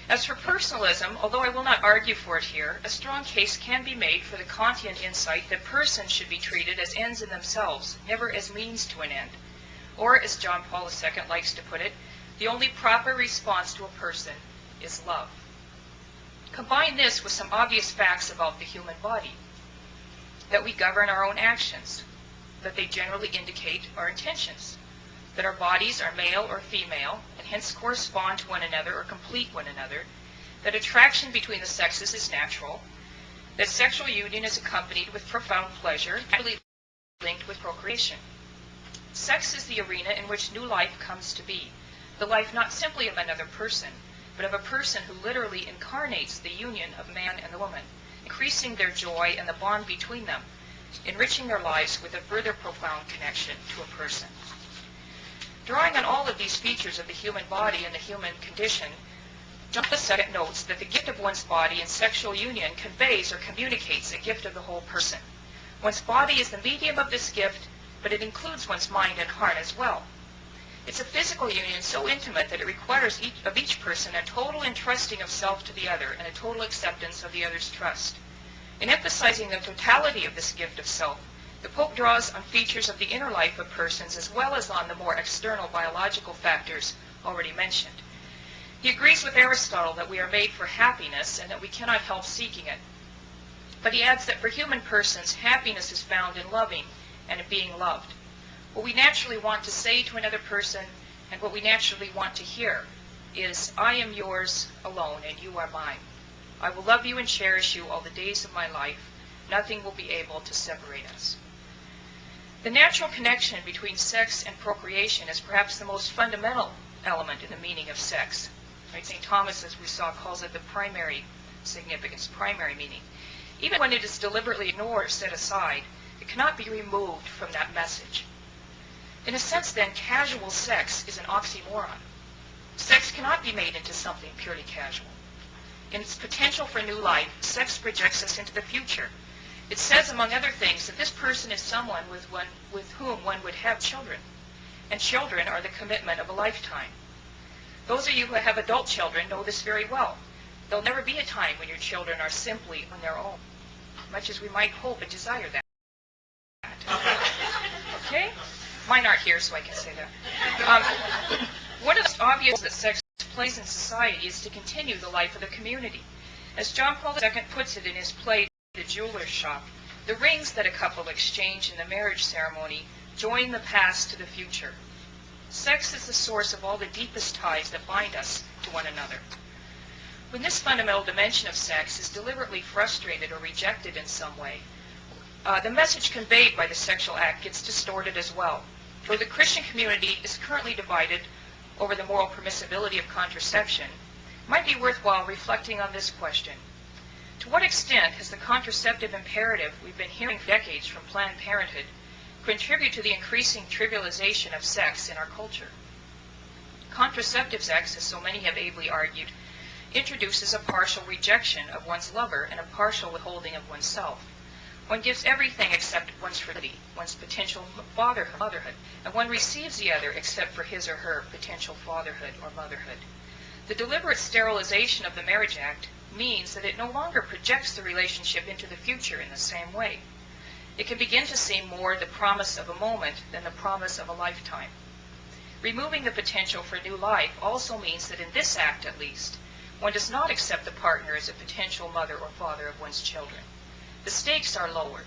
As for personalism, although I will not argue for it here, a strong case can be made for the Kantian insight that persons should be treated as ends in themselves, never as means to an end. Or, as John Paul II likes to put it, the only proper response to a person is love. Combine this with some obvious facts about the human body, that we govern our own actions, that they generally indicate our intentions, that our bodies are male or female, and hence correspond to one another or complete one another, that attraction between the sexes is natural, that sexual union is accompanied with profound pleasure, actually linked with procreation. Sex is the arena in which new life comes to be, the life not simply of another person, but of a person who literally incarnates the union of man and the woman, increasing their joy and the bond between them, enriching their lives with a further profound connection to a person. Drawing on all of these features of the human body and the human condition, John II notes that the gift of one's body in sexual union conveys or communicates a gift of the whole person. One's body is the medium of this gift, but it includes one's mind and heart as well. It's a physical union so intimate that it requires of each person a total entrusting of self to the other and a total acceptance of the other's trust. In emphasizing the totality of this gift of self, the Pope draws on features of the inner life of persons as well as on the more external biological factors already mentioned. He agrees with Aristotle that we are made for happiness and that we cannot help seeking it. But he adds that for human persons, happiness is found in loving and in being loved. What we naturally want to say to another person and what we naturally want to hear is, I am yours alone and you are mine. I will love you and cherish you all the days of my life. Nothing will be able to separate us. The natural connection between sex and procreation is perhaps the most fundamental element in the meaning of sex. Right? St. Thomas, as we saw, calls it the primary significance, primary meaning. Even when it is deliberately ignored or set aside, it cannot be removed from that message. In a sense, then, casual sex is an oxymoron. Sex cannot be made into something purely casual. In its potential for new life, sex projects us into the future. It says, among other things, that this person is someone with whom one would have children, and children are the commitment of a lifetime. Those of you who have adult children know this very well. There'll never be a time when your children are simply on their own, much as we might hope and desire that. Okay? Mine aren't here, so I can say that. One of the most obvious that sex plays in society is to continue the life of the community. As John Paul II puts it in his play, The Jeweler's Shop, the rings that a couple exchange in the marriage ceremony join the past to the future. Sex is the source of all the deepest ties that bind us to one another. When this fundamental dimension of sex is deliberately frustrated or rejected in some way, the message conveyed by the sexual act gets distorted as well. Though the Christian community is currently divided over the moral permissibility of contraception, it might be worthwhile reflecting on this question. To what extent has the contraceptive imperative we've been hearing for decades from Planned Parenthood contribute to the increasing trivialization of sex in our culture? Contraceptive sex, as so many have ably argued, introduces a partial rejection of one's lover and a partial withholding of oneself. One gives everything except one's fertility, one's potential motherhood, and one receives the other except for his or her potential fatherhood or motherhood. The deliberate sterilization of the Marriage Act means that it no longer projects the relationship into the future in the same way. It can begin to seem more the promise of a moment than the promise of a lifetime. Removing the potential for new life also means that in this act, at least, one does not accept the partner as a potential mother or father of one's children. The stakes are lowered.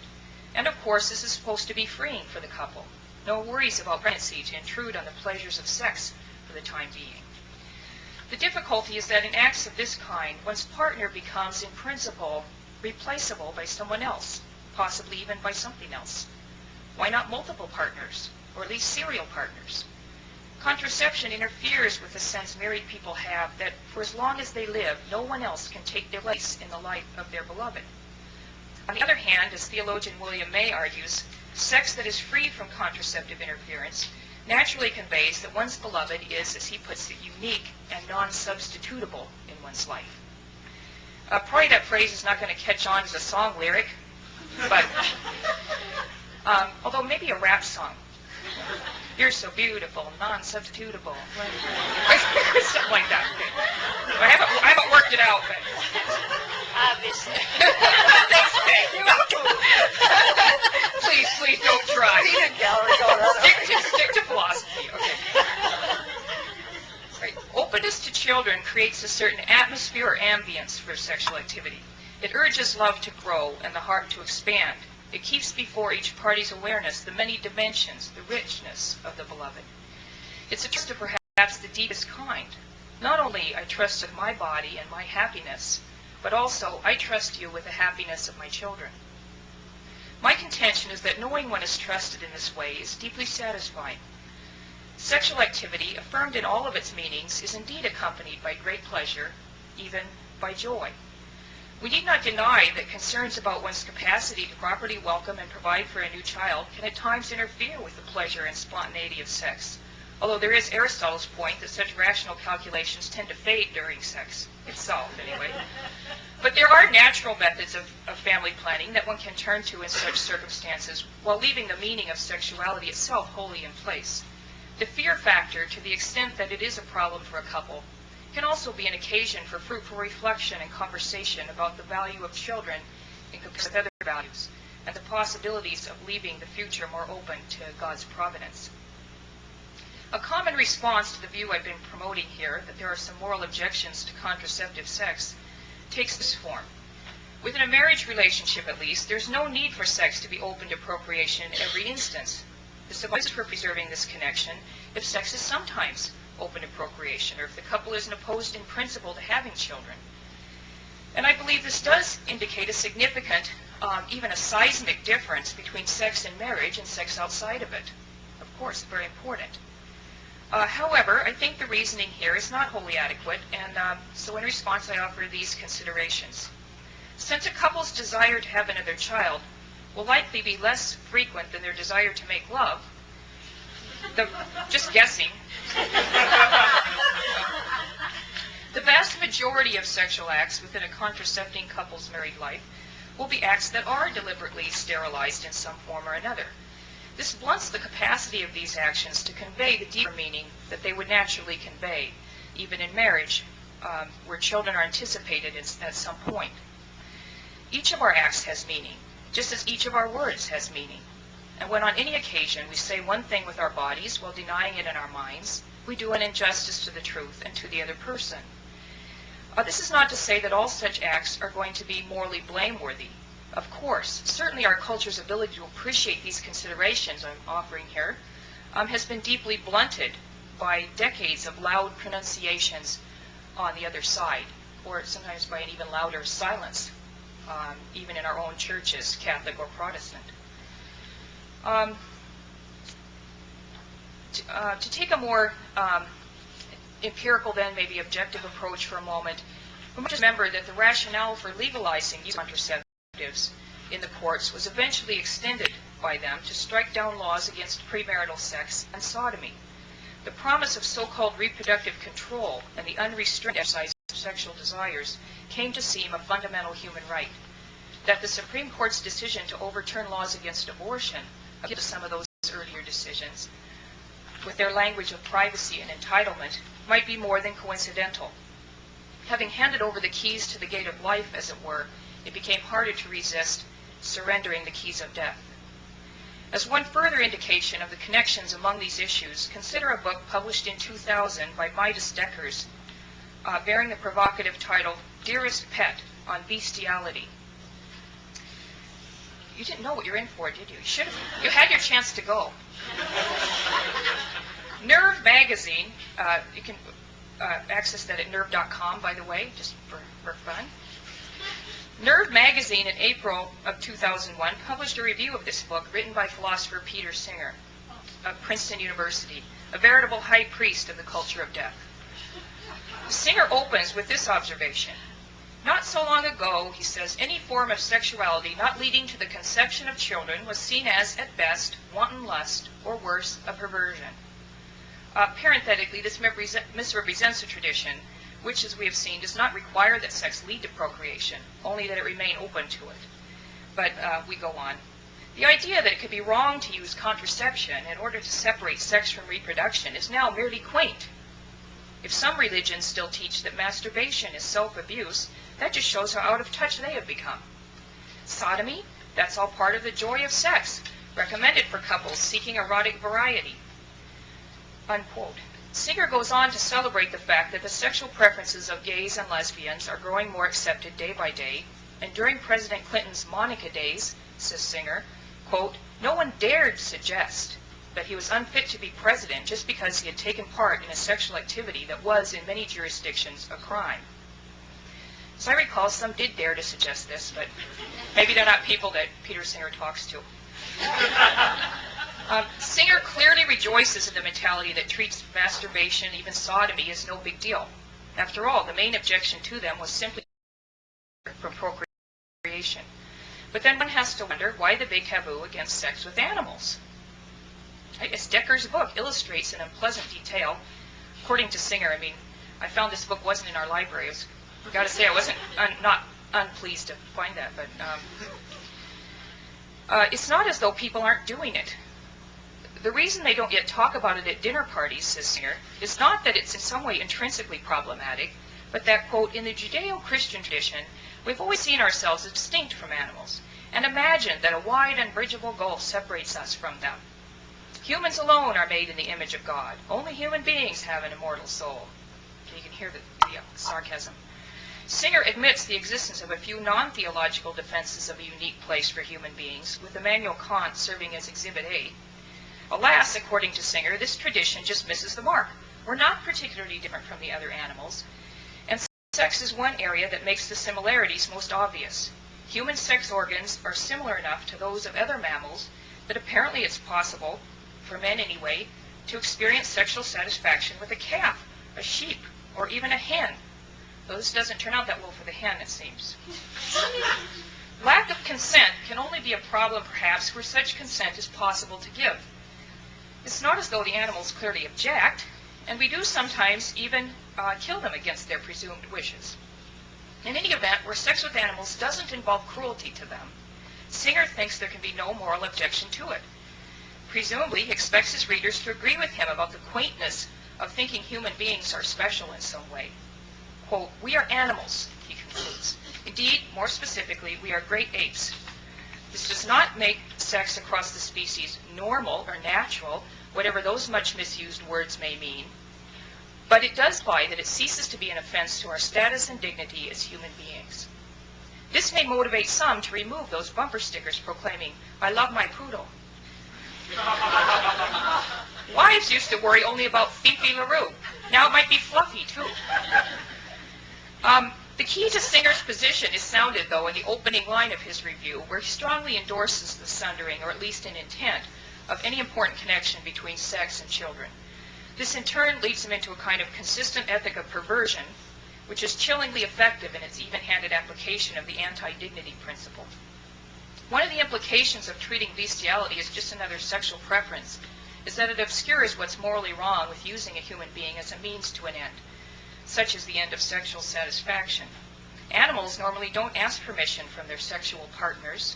And of course, this is supposed to be freeing for the couple. No worries about pregnancy to intrude on the pleasures of sex for the time being. The difficulty is that in acts of this kind, one's partner becomes, in principle, replaceable by someone else, possibly even by something else. Why not multiple partners, or at least serial partners? Contraception interferes with the sense married people have that for as long as they live, no one else can take their place in the life of their beloved. On the other hand, as theologian William May argues, sex that is free from contraceptive interference naturally conveys that one's beloved is, as he puts it, unique and non-substitutable in one's life. Probably that phrase is not going to catch on as a song lyric, but although maybe a rap song. You're so beautiful, non-substitutable. Something like that. I haven't worked it out, but... Obviously. Thanks, Peg. You're welcome. Please don't try. Peanut gallery going on. Stick to philosophy. Okay. Right. Openness to children creates a certain atmosphere or ambience for sexual activity. It urges love to grow and the heart to expand. It keeps before each party's awareness the many dimensions, the richness of the beloved. It's a trust of perhaps the deepest kind. Not only I trust of my body and my happiness, but also I trust you with the happiness of my children. My contention is that knowing one is trusted in this way is deeply satisfying. Sexual activity, affirmed in all of its meanings, is indeed accompanied by great pleasure, even by joy. We need not deny that concerns about one's capacity to properly welcome and provide for a new child can at times interfere with the pleasure and spontaneity of sex, although there is Aristotle's point that such rational calculations tend to fade during sex itself, anyway. But there are natural methods of family planning that one can turn to in such circumstances while leaving the meaning of sexuality itself wholly in place. The fear factor, to the extent that it is a problem for a couple, can also be an occasion for fruitful reflection and conversation about the value of children in comparison with other values and the possibilities of leaving the future more open to God's providence. A common response to the view I've been promoting here, that there are some moral objections to contraceptive sex, takes this form. Within a marriage relationship, at least, there's no need for sex to be open to procreation in every instance. The suffice for preserving this connection if sex is sometimes open to procreation, or if the couple isn't opposed in principle to having children. And I believe this does indicate a significant, even a seismic difference between sex in marriage and sex outside of it. Of course, very important. However, I think the reasoning here is not wholly adequate, and so in response I offer these considerations. Since a couple's desire to have another child will likely be less frequent than their desire to make love, just guessing, the vast majority of sexual acts within a contracepting couple's married life will be acts that are deliberately sterilized in some form or another. This blunts the capacity of these actions to convey the deeper meaning that they would naturally convey, even in marriage, where children are anticipated at some point. Each of our acts has meaning, just as each of our words has meaning. And when on any occasion we say one thing with our bodies while denying it in our minds, we do an injustice to the truth and to the other person. This is not to say that all such acts are going to be morally blameworthy. Of course, certainly our culture's ability to appreciate these considerations I'm offering here has been deeply blunted by decades of loud pronunciations on the other side, or sometimes by an even louder silence, even in our own churches, Catholic or Protestant. To take a more empirical, then maybe objective approach for a moment, we must remember that the rationale for legalizing use of contraceptives in the courts was eventually extended by them to strike down laws against premarital sex and sodomy. The promise of so-called reproductive control and the unrestrained exercise sexual desires came to seem a fundamental human right. That the Supreme Court's decision to overturn laws against abortion, to some of those earlier decisions, with their language of privacy and entitlement, might be more than coincidental. Having handed over the keys to the gate of life, as it were, it became harder to resist surrendering the keys of death. As one further indication of the connections among these issues, consider a book published in 2000 by Midas Deckers, bearing the provocative title, Dearest Pet, on Bestiality. You didn't know what you're in for, did you? You had your chance to go. Nerve magazine, you can access that at nerve.com, by the way, just for fun. Nerve magazine in April of 2001 published a review of this book written by philosopher Peter Singer of Princeton University, a veritable high priest of the culture of death. Singer opens with this observation. Not so long ago, he says, any form of sexuality not leading to the conception of children was seen as, at best, wanton lust, or worse, a perversion. Parenthetically, this misrepresents a tradition which, as we have seen, does not require that sex lead to procreation, only that it remain open to it. But we go on. The idea that it could be wrong to use contraception in order to separate sex from reproduction is now merely quaint. If some religions still teach that masturbation is self-abuse, that just shows how out of touch they have become. Sodomy, that's all part of the joy of sex, recommended for couples seeking erotic variety. Unquote. Singer goes on to celebrate the fact that the sexual preferences of gays and lesbians are growing more accepted day by day, and during President Clinton's Monica days, says Singer, quote, no one dared suggest that he was unfit to be president just because he had taken part in a sexual activity that was, in many jurisdictions, a crime. As I recall, some did dare to suggest this, but maybe they're not people that Peter Singer talks to. Singer clearly rejoices in the mentality that treats masturbation, even sodomy, as no big deal. After all, the main objection to them was simply from procreation. But then one has to wonder why the big taboo against sex with animals. As Decker's book illustrates in unpleasant detail, according to Singer, I found this book wasn't in our library. I've got to say, I wasn't not unpleased to find that, but it's not as though people aren't doing it. The reason they don't yet talk about it at dinner parties, says Singer, is not that it's in some way intrinsically problematic, but that, quote, in the Judeo-Christian tradition, we've always seen ourselves as distinct from animals, and imagined that a wide unbridgeable gulf separates us from them. Humans alone are made in the image of God. Only human beings have an immortal soul. You can hear the sarcasm. Singer admits the existence of a few non-theological defenses of a unique place for human beings, with Immanuel Kant serving as Exhibit A. Alas, according to Singer, this tradition just misses the mark. We're not particularly different from the other animals, and sex is one area that makes the similarities most obvious. Human sex organs are similar enough to those of other mammals that apparently it's possible, for men anyway, to experience sexual satisfaction with a calf, a sheep, or even a hen. Though this doesn't turn out that well for the hen, it seems. Lack of consent can only be a problem, perhaps, where such consent is possible to give. It's not as though the animals clearly object, and we do sometimes even kill them against their presumed wishes. In any event, where sex with animals doesn't involve cruelty to them, Singer thinks there can be no moral objection to it. Presumably, he expects his readers to agree with him about the quaintness of thinking human beings are special in some way. Quote, we are animals, he concludes. Indeed, more specifically, we are great apes. This does not make sex across the species normal or natural, whatever those much misused words may mean, but it does imply that it ceases to be an offense to our status and dignity as human beings. This may motivate some to remove those bumper stickers proclaiming, I love my poodle. Wives used to worry only about Fifi LaRue. Now it might be Fluffy, too. The key to Singer's position is sounded, though, in the opening line of his review, where he strongly endorses the sundering, or at least an intent, of any important connection between sex and children. This, in turn, leads him into a kind of consistent ethic of perversion, which is chillingly effective in its even-handed application of the anti-dignity principle. One of the implications of treating bestiality as just another sexual preference is that it obscures what's morally wrong with using a human being as a means to an end. such as the end of sexual satisfaction. Animals normally don't ask permission from their sexual partners,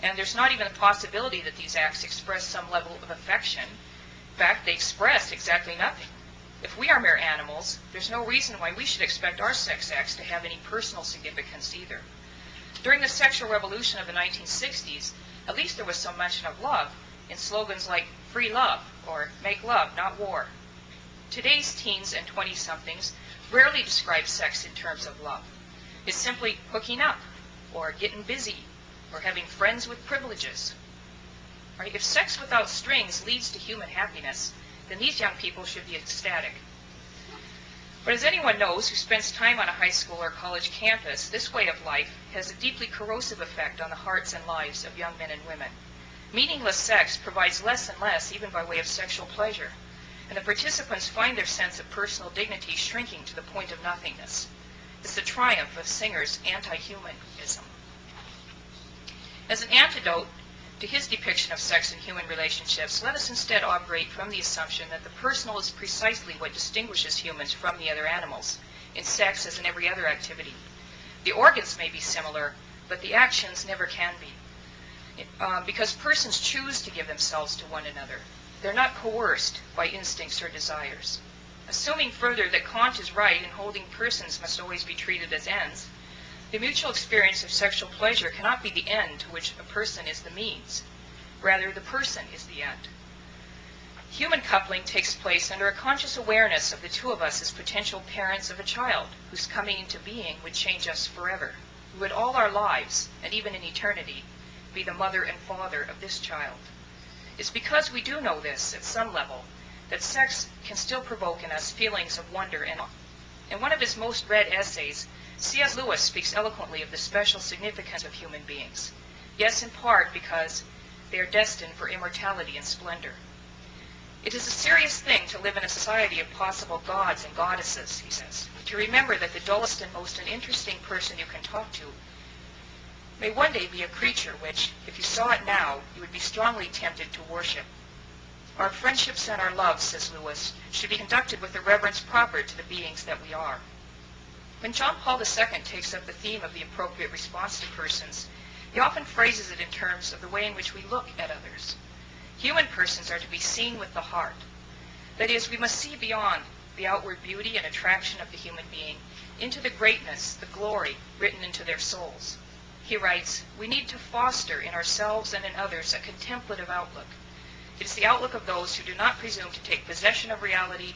and there's not even a possibility that these acts express some level of affection. In fact, they express exactly nothing. If we are mere animals, there's no reason why we should expect our sex acts to have any personal significance either. During the sexual revolution of the 1960s, at least there was some mention of love in slogans like "free love" or "make love, not war." Today's teens and 20-somethings rarely describe sex in terms of love. It's simply hooking up, or getting busy, or having friends with privileges. Right? If sex without strings leads to human happiness, then these young people should be ecstatic. But as anyone knows who spends time on a high school or college campus, this way of life has a deeply corrosive effect on the hearts and lives of young men and women. Meaningless sex provides less and less, even by way of sexual pleasure, and the participants find their sense of personal dignity shrinking to the point of nothingness. It's the triumph of Singer's anti-humanism. As an antidote to his depiction of sex and human relationships, let us instead operate from the assumption that the personal is precisely what distinguishes humans from the other animals, in sex as in every other activity. The organs may be similar, but the actions never can be, because persons choose to give themselves to one another. They're not coerced by instincts or desires. Assuming further that Kant is right in holding persons must always be treated as ends, the mutual experience of sexual pleasure cannot be the end to which a person is the means. Rather, the person is the end. Human coupling takes place under a conscious awareness of the two of us as potential parents of a child whose coming into being would change us forever. We would all our lives, and even in eternity, be the mother and father of this child. It's because we do know this at some level that sex can still provoke in us feelings of wonder and awe. In one of his most read essays, C.S. Lewis speaks eloquently of the special significance of human beings. Yes, in part because they are destined for immortality and splendor. It is a serious thing to live in a society of possible gods and goddesses, he says, to remember that the dullest and most uninteresting person you can talk to may one day be a creature which, if you saw it now, you would be strongly tempted to worship. Our friendships and our loves, says Lewis, should be conducted with the reverence proper to the beings that we are. When John Paul II takes up the theme of the appropriate response to persons, he often phrases it in terms of the way in which we look at others. Human persons are to be seen with the heart. That is, we must see beyond the outward beauty and attraction of the human being into the greatness, the glory written into their souls. He writes, "We need to foster in ourselves and in others a contemplative outlook. It is the outlook of those who do not presume to take possession of reality,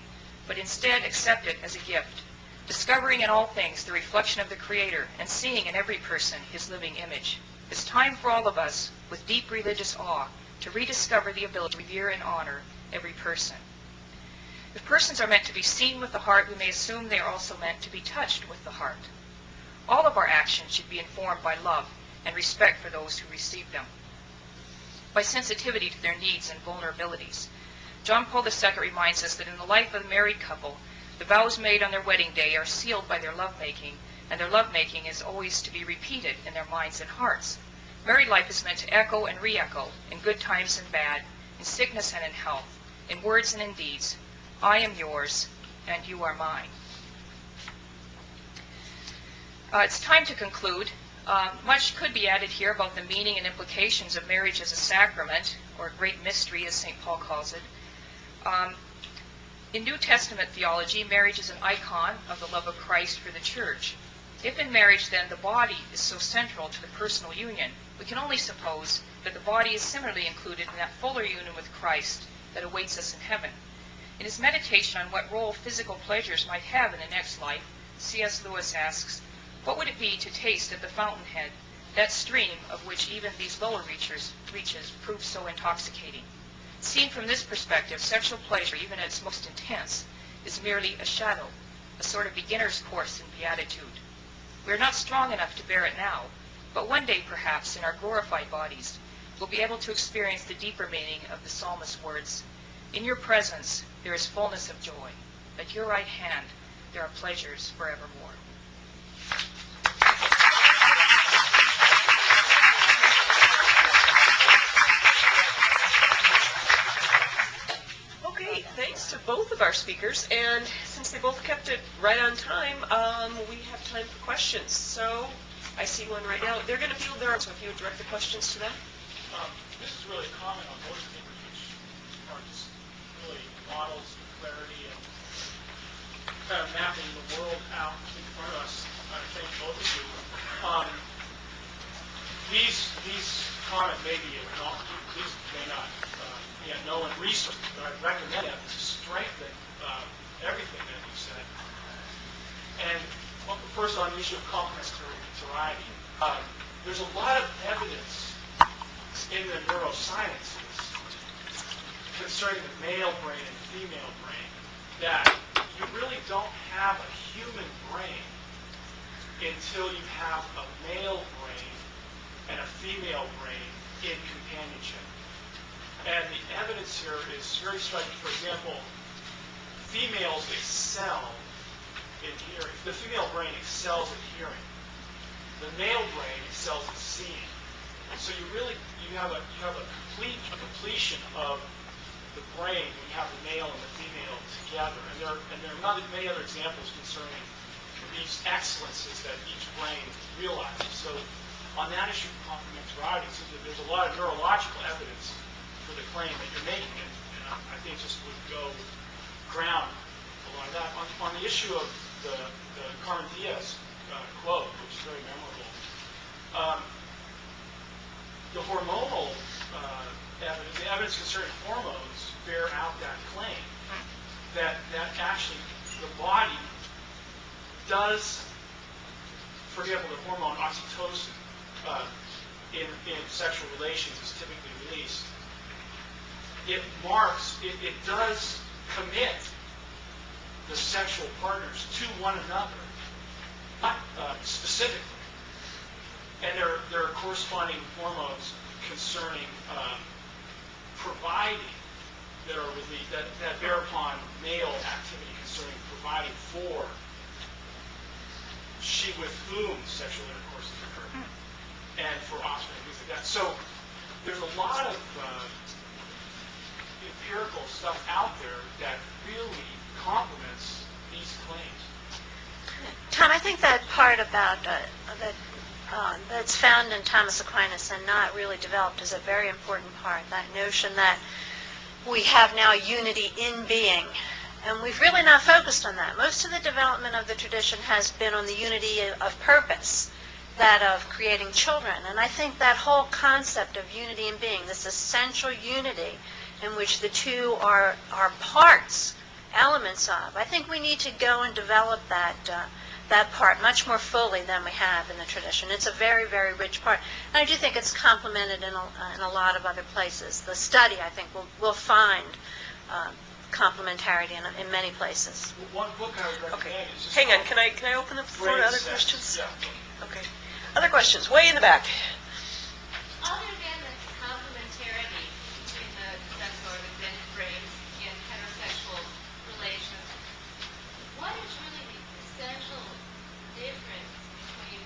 but instead accept it as a gift, discovering in all things the reflection of the Creator and seeing in every person his living image. It's time for all of us, with deep religious awe, to rediscover the ability to revere and honor every person." If persons are meant to be seen with the heart, we may assume they are also meant to be touched with the heart. All of our actions should be informed by love and respect for those who receive them, by sensitivity to their needs and vulnerabilities. John Paul II reminds us that in the life of a married couple, the vows made on their wedding day are sealed by their lovemaking, and their lovemaking is always to be repeated in their minds and hearts. Married life is meant to echo and re-echo, in good times and bad, in sickness and in health, in words and in deeds. I am yours, and you are mine. It's time to conclude. Much could be added here about the meaning and implications of marriage as a sacrament, or a great mystery, as St. Paul calls it. In New Testament theology, marriage is an icon of the love of Christ for the church. If in marriage, then, the body is so central to the personal union, we can only suppose that the body is similarly included in that fuller union with Christ that awaits us in heaven. In his meditation on what role physical pleasures might have in the next life, C.S. Lewis asks, what would it be to taste at the fountainhead, that stream of which even these lower reaches prove so intoxicating? Seen from this perspective, sexual pleasure, even at its most intense, is merely a shadow, a sort of beginner's course in beatitude. We are not strong enough to bear it now, but one day, perhaps, in our glorified bodies, we'll be able to experience the deeper meaning of the psalmist's words, "In your presence there is fullness of joy. At your right hand there are pleasures forevermore." Okay, thanks to both of our speakers, and since they both kept it right on time, we have time for questions. So I see one right now. They're going to field their own, so if you would direct the questions to them. This is really common on most papers, which are just really models of clarity and kind of mapping the world out in front of us. I think both of you. These comment maybe these may not know in research, but I recommend them to strengthen everything that you said. And first on the issue of complementarity, there's a lot of evidence in the neurosciences concerning the male brain and female brain that you really don't have a human brain until you have a male brain and a female brain in companionship. And the evidence here is very striking. For example, females excel in hearing. The female brain excels at hearing. The male brain excels at seeing. So you have a completion of the brain when you have the male and the female together. And there are many other examples concerning these excellences that each brain realizes. So on that issue of complementarity, it seems that there's a lot of neurological evidence for the claim that you're making, and I think just would go ground a lot of that. On the issue of the Carmen Diaz quote, which is very memorable, the hormonal evidence, the evidence concerning hormones bear out that claim, that actually the body does, for example, the hormone oxytocin in sexual relations is typically released. It does commit the sexual partners to one another, not specifically. And there are corresponding hormones concerning providing that are released, that bear upon male activity concerning providing for she with whom sexual intercourse is occurring, and for offspring, things like that. So there's a lot of empirical stuff out there that really complements these claims. Tom, I think that part about that's found in Thomas Aquinas and not really developed is a very important part, that notion that we have now unity in being. And we've really not focused on that. Most of the development of the tradition has been on the unity of purpose, that of creating children. And I think that whole concept of unity in being, this essential unity in which the two are parts, elements of, I think we need to go and develop that part much more fully than we have in the tradition. It's a very, very rich part. And I do think it's complemented in a lot of other places. The study, I think, will find complementarity in many places. One book I would recommend is just... Hang on, can I open the floor to other questions? Yeah. Okay. Other questions? Way in the back. Other than the complementarity between the sex organs and brains in heterosexual relations, what is really the essential difference between,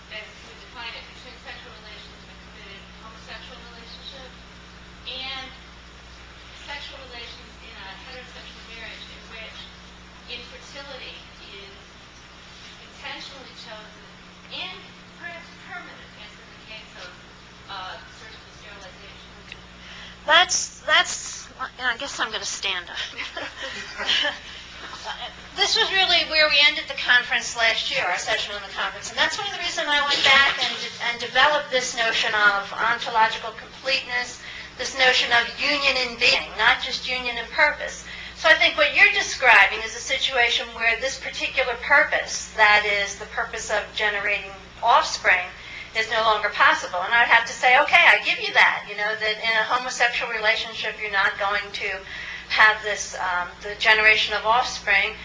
as we define it, between sexual relations in a committed homosexual relationship and sexual relations in a heterosexual marriage in which infertility is intentionally chosen and perhaps permanent, as in the case of surgical sterilization? I guess I'm going to stand up. This was really where we ended the conference last year, our session on the conference, and that's one of the reasons I went back and developed this notion of ontological completeness, this notion of union in being, not just union in purpose. So I think what you're describing is a situation where this particular purpose, that is the purpose of generating offspring, is no longer possible. And I'd have to say, okay, I give you that, that in a homosexual relationship you're not going to have this, the generation of offspring.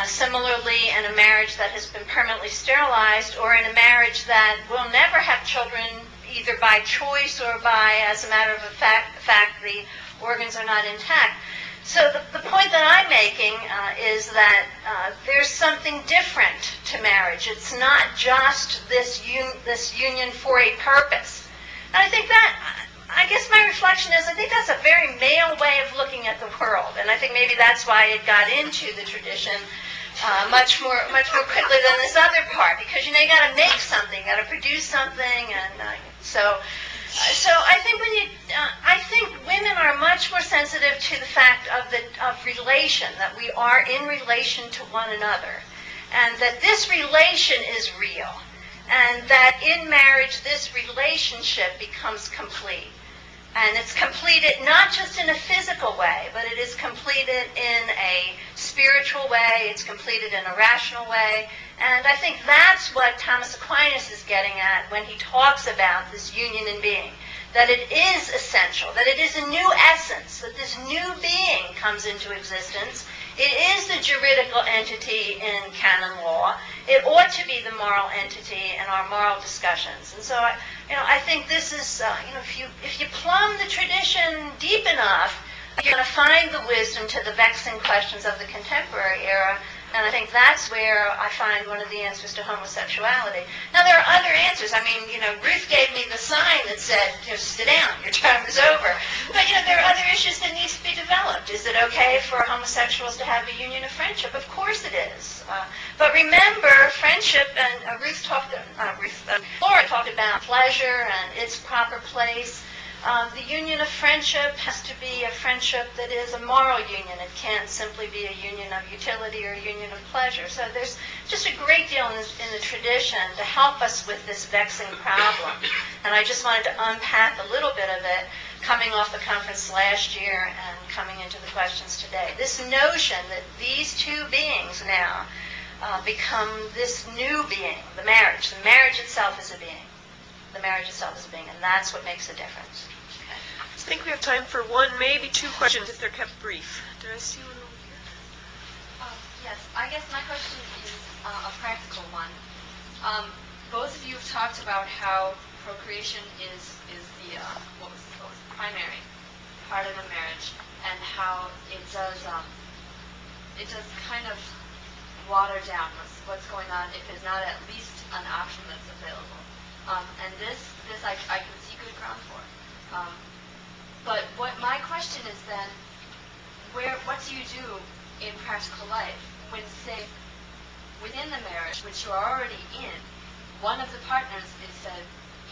Similarly, in a marriage that has been permanently sterilized, or in a marriage that will never have children either by choice or by, as a matter of fact, the organs are not intact. So the point that I'm making is that there's something different to marriage. It's not just this union for a purpose. And I think that I guess my reflection is I think that's a very male way of looking at the world, and I think maybe that's why it got into the tradition much more quickly than this other part, because you got to make something, got to produce something, and so I think I think women are much more sensitive to the fact of relation, that we are in relation to one another, and that this relation is real, and that in marriage this relationship becomes complete. And it's completed not just in a physical way, but it is completed in a spiritual way, it's completed in a rational way. And I think that's what Thomas Aquinas is getting at when he talks about this union in being. That it is essential, that it is a new essence, that this new being comes into existence. It is the juridical entity in canon law. It ought to be the moral entity in our moral discussions. And so, I think this is, if you plumb the tradition deep enough, you're going to find the wisdom to the vexing questions of the contemporary era. And I think that's where I find one of the answers to homosexuality. Now, there are other answers. I mean, Ruth gave me the sign that said, sit down, your term is over. But, there are other issues that need to be developed. Is it okay for homosexuals to have a union of friendship? Of course it is. But remember, friendship, and Laura talked about pleasure and its proper place. The union of friendship has to be a friendship that is a moral union. It can't simply be a union of utility or a union of pleasure. So there's just a great deal in the tradition to help us with this vexing problem. And I just wanted to unpack a little bit of it coming off the conference last year and coming into the questions today. This notion that these two beings now become this new being, the marriage. The marriage itself is a being. The marriage itself is a being, and that's what makes a difference. Okay. I think we have time for one, maybe two questions if they're kept brief. Did I see one over here? Yes, I guess my question is a practical one. Both of you have talked about how procreation is the what was the primary part of a marriage, and how it does kind of water down what's going on if it's not at least an option that's available. And this I can see good ground for. But what my question is then, what do you do in practical life when, say, within the marriage, which you're already in, one of the partners is said,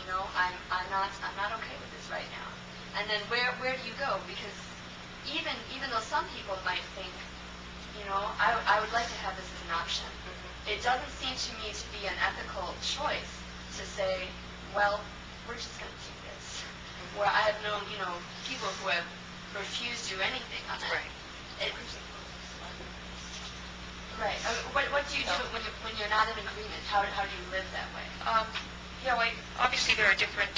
I'm not okay with this right now, and then where do you go? Because even though some people might think, I would like to have this as an option, it doesn't seem to me to be an ethical choice to say, well, we're just going to do this. Where I have known, people who have refused to do anything on that. Right. Right. What do you do when you're not in agreement? How do you live that way? Obviously there are different,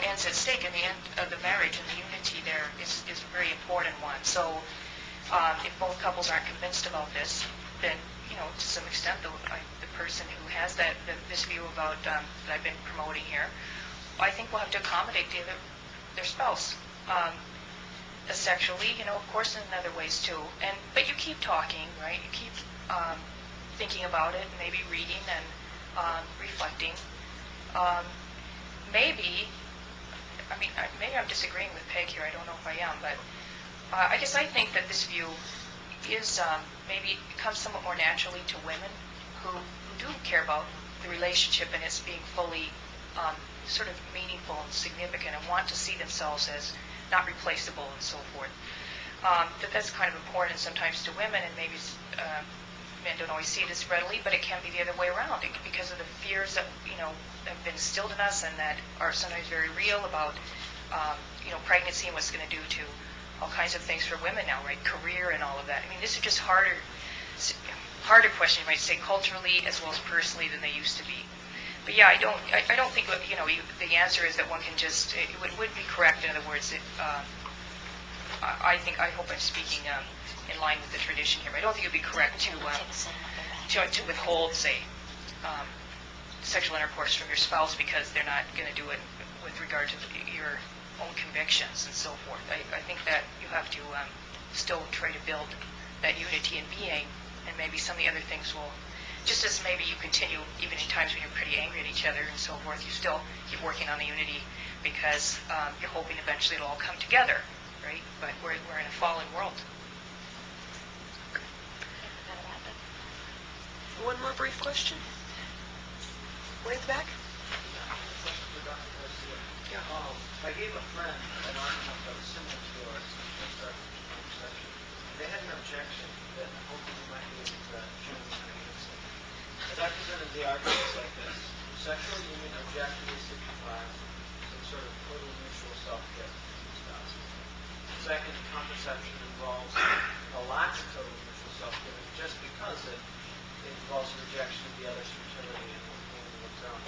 ends at stake, and the end of the marriage and the unity there is a very important one. So if both couples aren't convinced about this, then to some extent, the person who has this view about that I've been promoting here, I think we'll have to accommodate their spouse. Sexually, of course, in other ways too. But you keep talking, right? You keep thinking about it, maybe reading and reflecting. Maybe I'm disagreeing with Peg here. I don't know if I am, but I guess I think that this view is maybe comes somewhat more naturally to women who do care about the relationship and its being fully sort of meaningful and significant, and want to see themselves as not replaceable and so forth. That's kind of important sometimes to women, and maybe men don't always see it as readily, but it can be the other way around because of the fears that have been instilled in us and that are sometimes very real about pregnancy and what it's going to do to all kinds of things for women now, right? Career and all of that. I mean, this is just harder question, you might say, culturally as well as personally than they used to be. But yeah, I don't think the answer is that one can just. It would be correct, in other words. I hope I'm speaking in line with the tradition here. But I don't think it would be correct to withhold, say, sexual intercourse from your spouse because they're not going to do it with regard to your own convictions and so forth. I think that you have to still try to build that unity in being, and maybe some of the other things will, just as maybe you continue even in times when you're pretty angry at each other and so forth, you still keep working on the unity because you're hoping eventually it'll all come together, right? But we're in a fallen world. One more brief question. Way in the back. Question for Dr. Garcia. Yeah. I gave a friend an argument that was similar to yours that started with contraception. They had an objection that hopefully you might be able to show me how against it. As I presented the arguments like this, sexual union objectively signifies some sort of total mutual self-gift to the spouse. Second, contraception involves a lack of total mutual self-giving just because it involves rejection of the other's fertility and only one's own.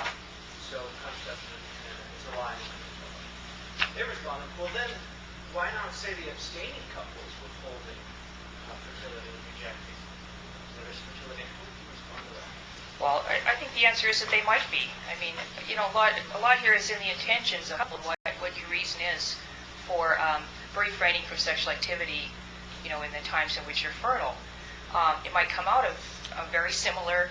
So contraception is a lie in fertility. They responded, well then, why not say the abstaining couple is withholding fertility and rejecting the other's fertility? How would you respond to that? Well, I think the answer is that they might be. I mean, you know, a lot here is in the intentions of what your reason is for refraining from sexual activity, you know, in the times in which you're fertile. It might come out of a very similar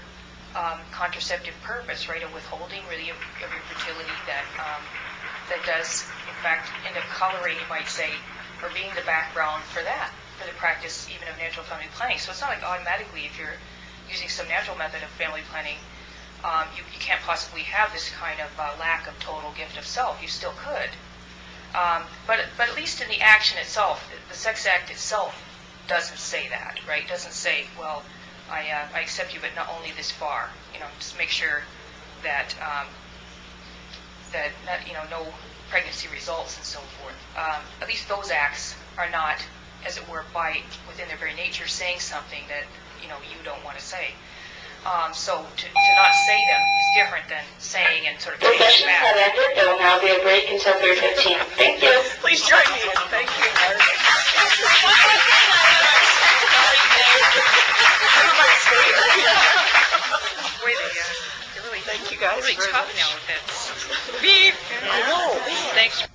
contraceptive purpose, right? A withholding really of your fertility that does, in fact, end up coloring, you might say, or being the background for the practice even of natural family planning. So it's not like automatically if you're using some natural method of family planning, you can't possibly have this kind of lack of total gift of self. You still could. But at least in the action itself, the sex act itself doesn't say that, right? It doesn't say, well, I accept you, but not only this far. You know, just make sure that no pregnancy results and so forth. At least those acts are not, as it were, within their very nature, saying something that you don't want to say. So to not say them is different than saying and sort of taking Sessions back. have ended. There will now be a break until 3:15. Thank you. Please join me in. Thank you, Margaret. Everybody stay here. Boy, they're really, Thank you guys really very tough much. now with that. Beep. I know. Thanks.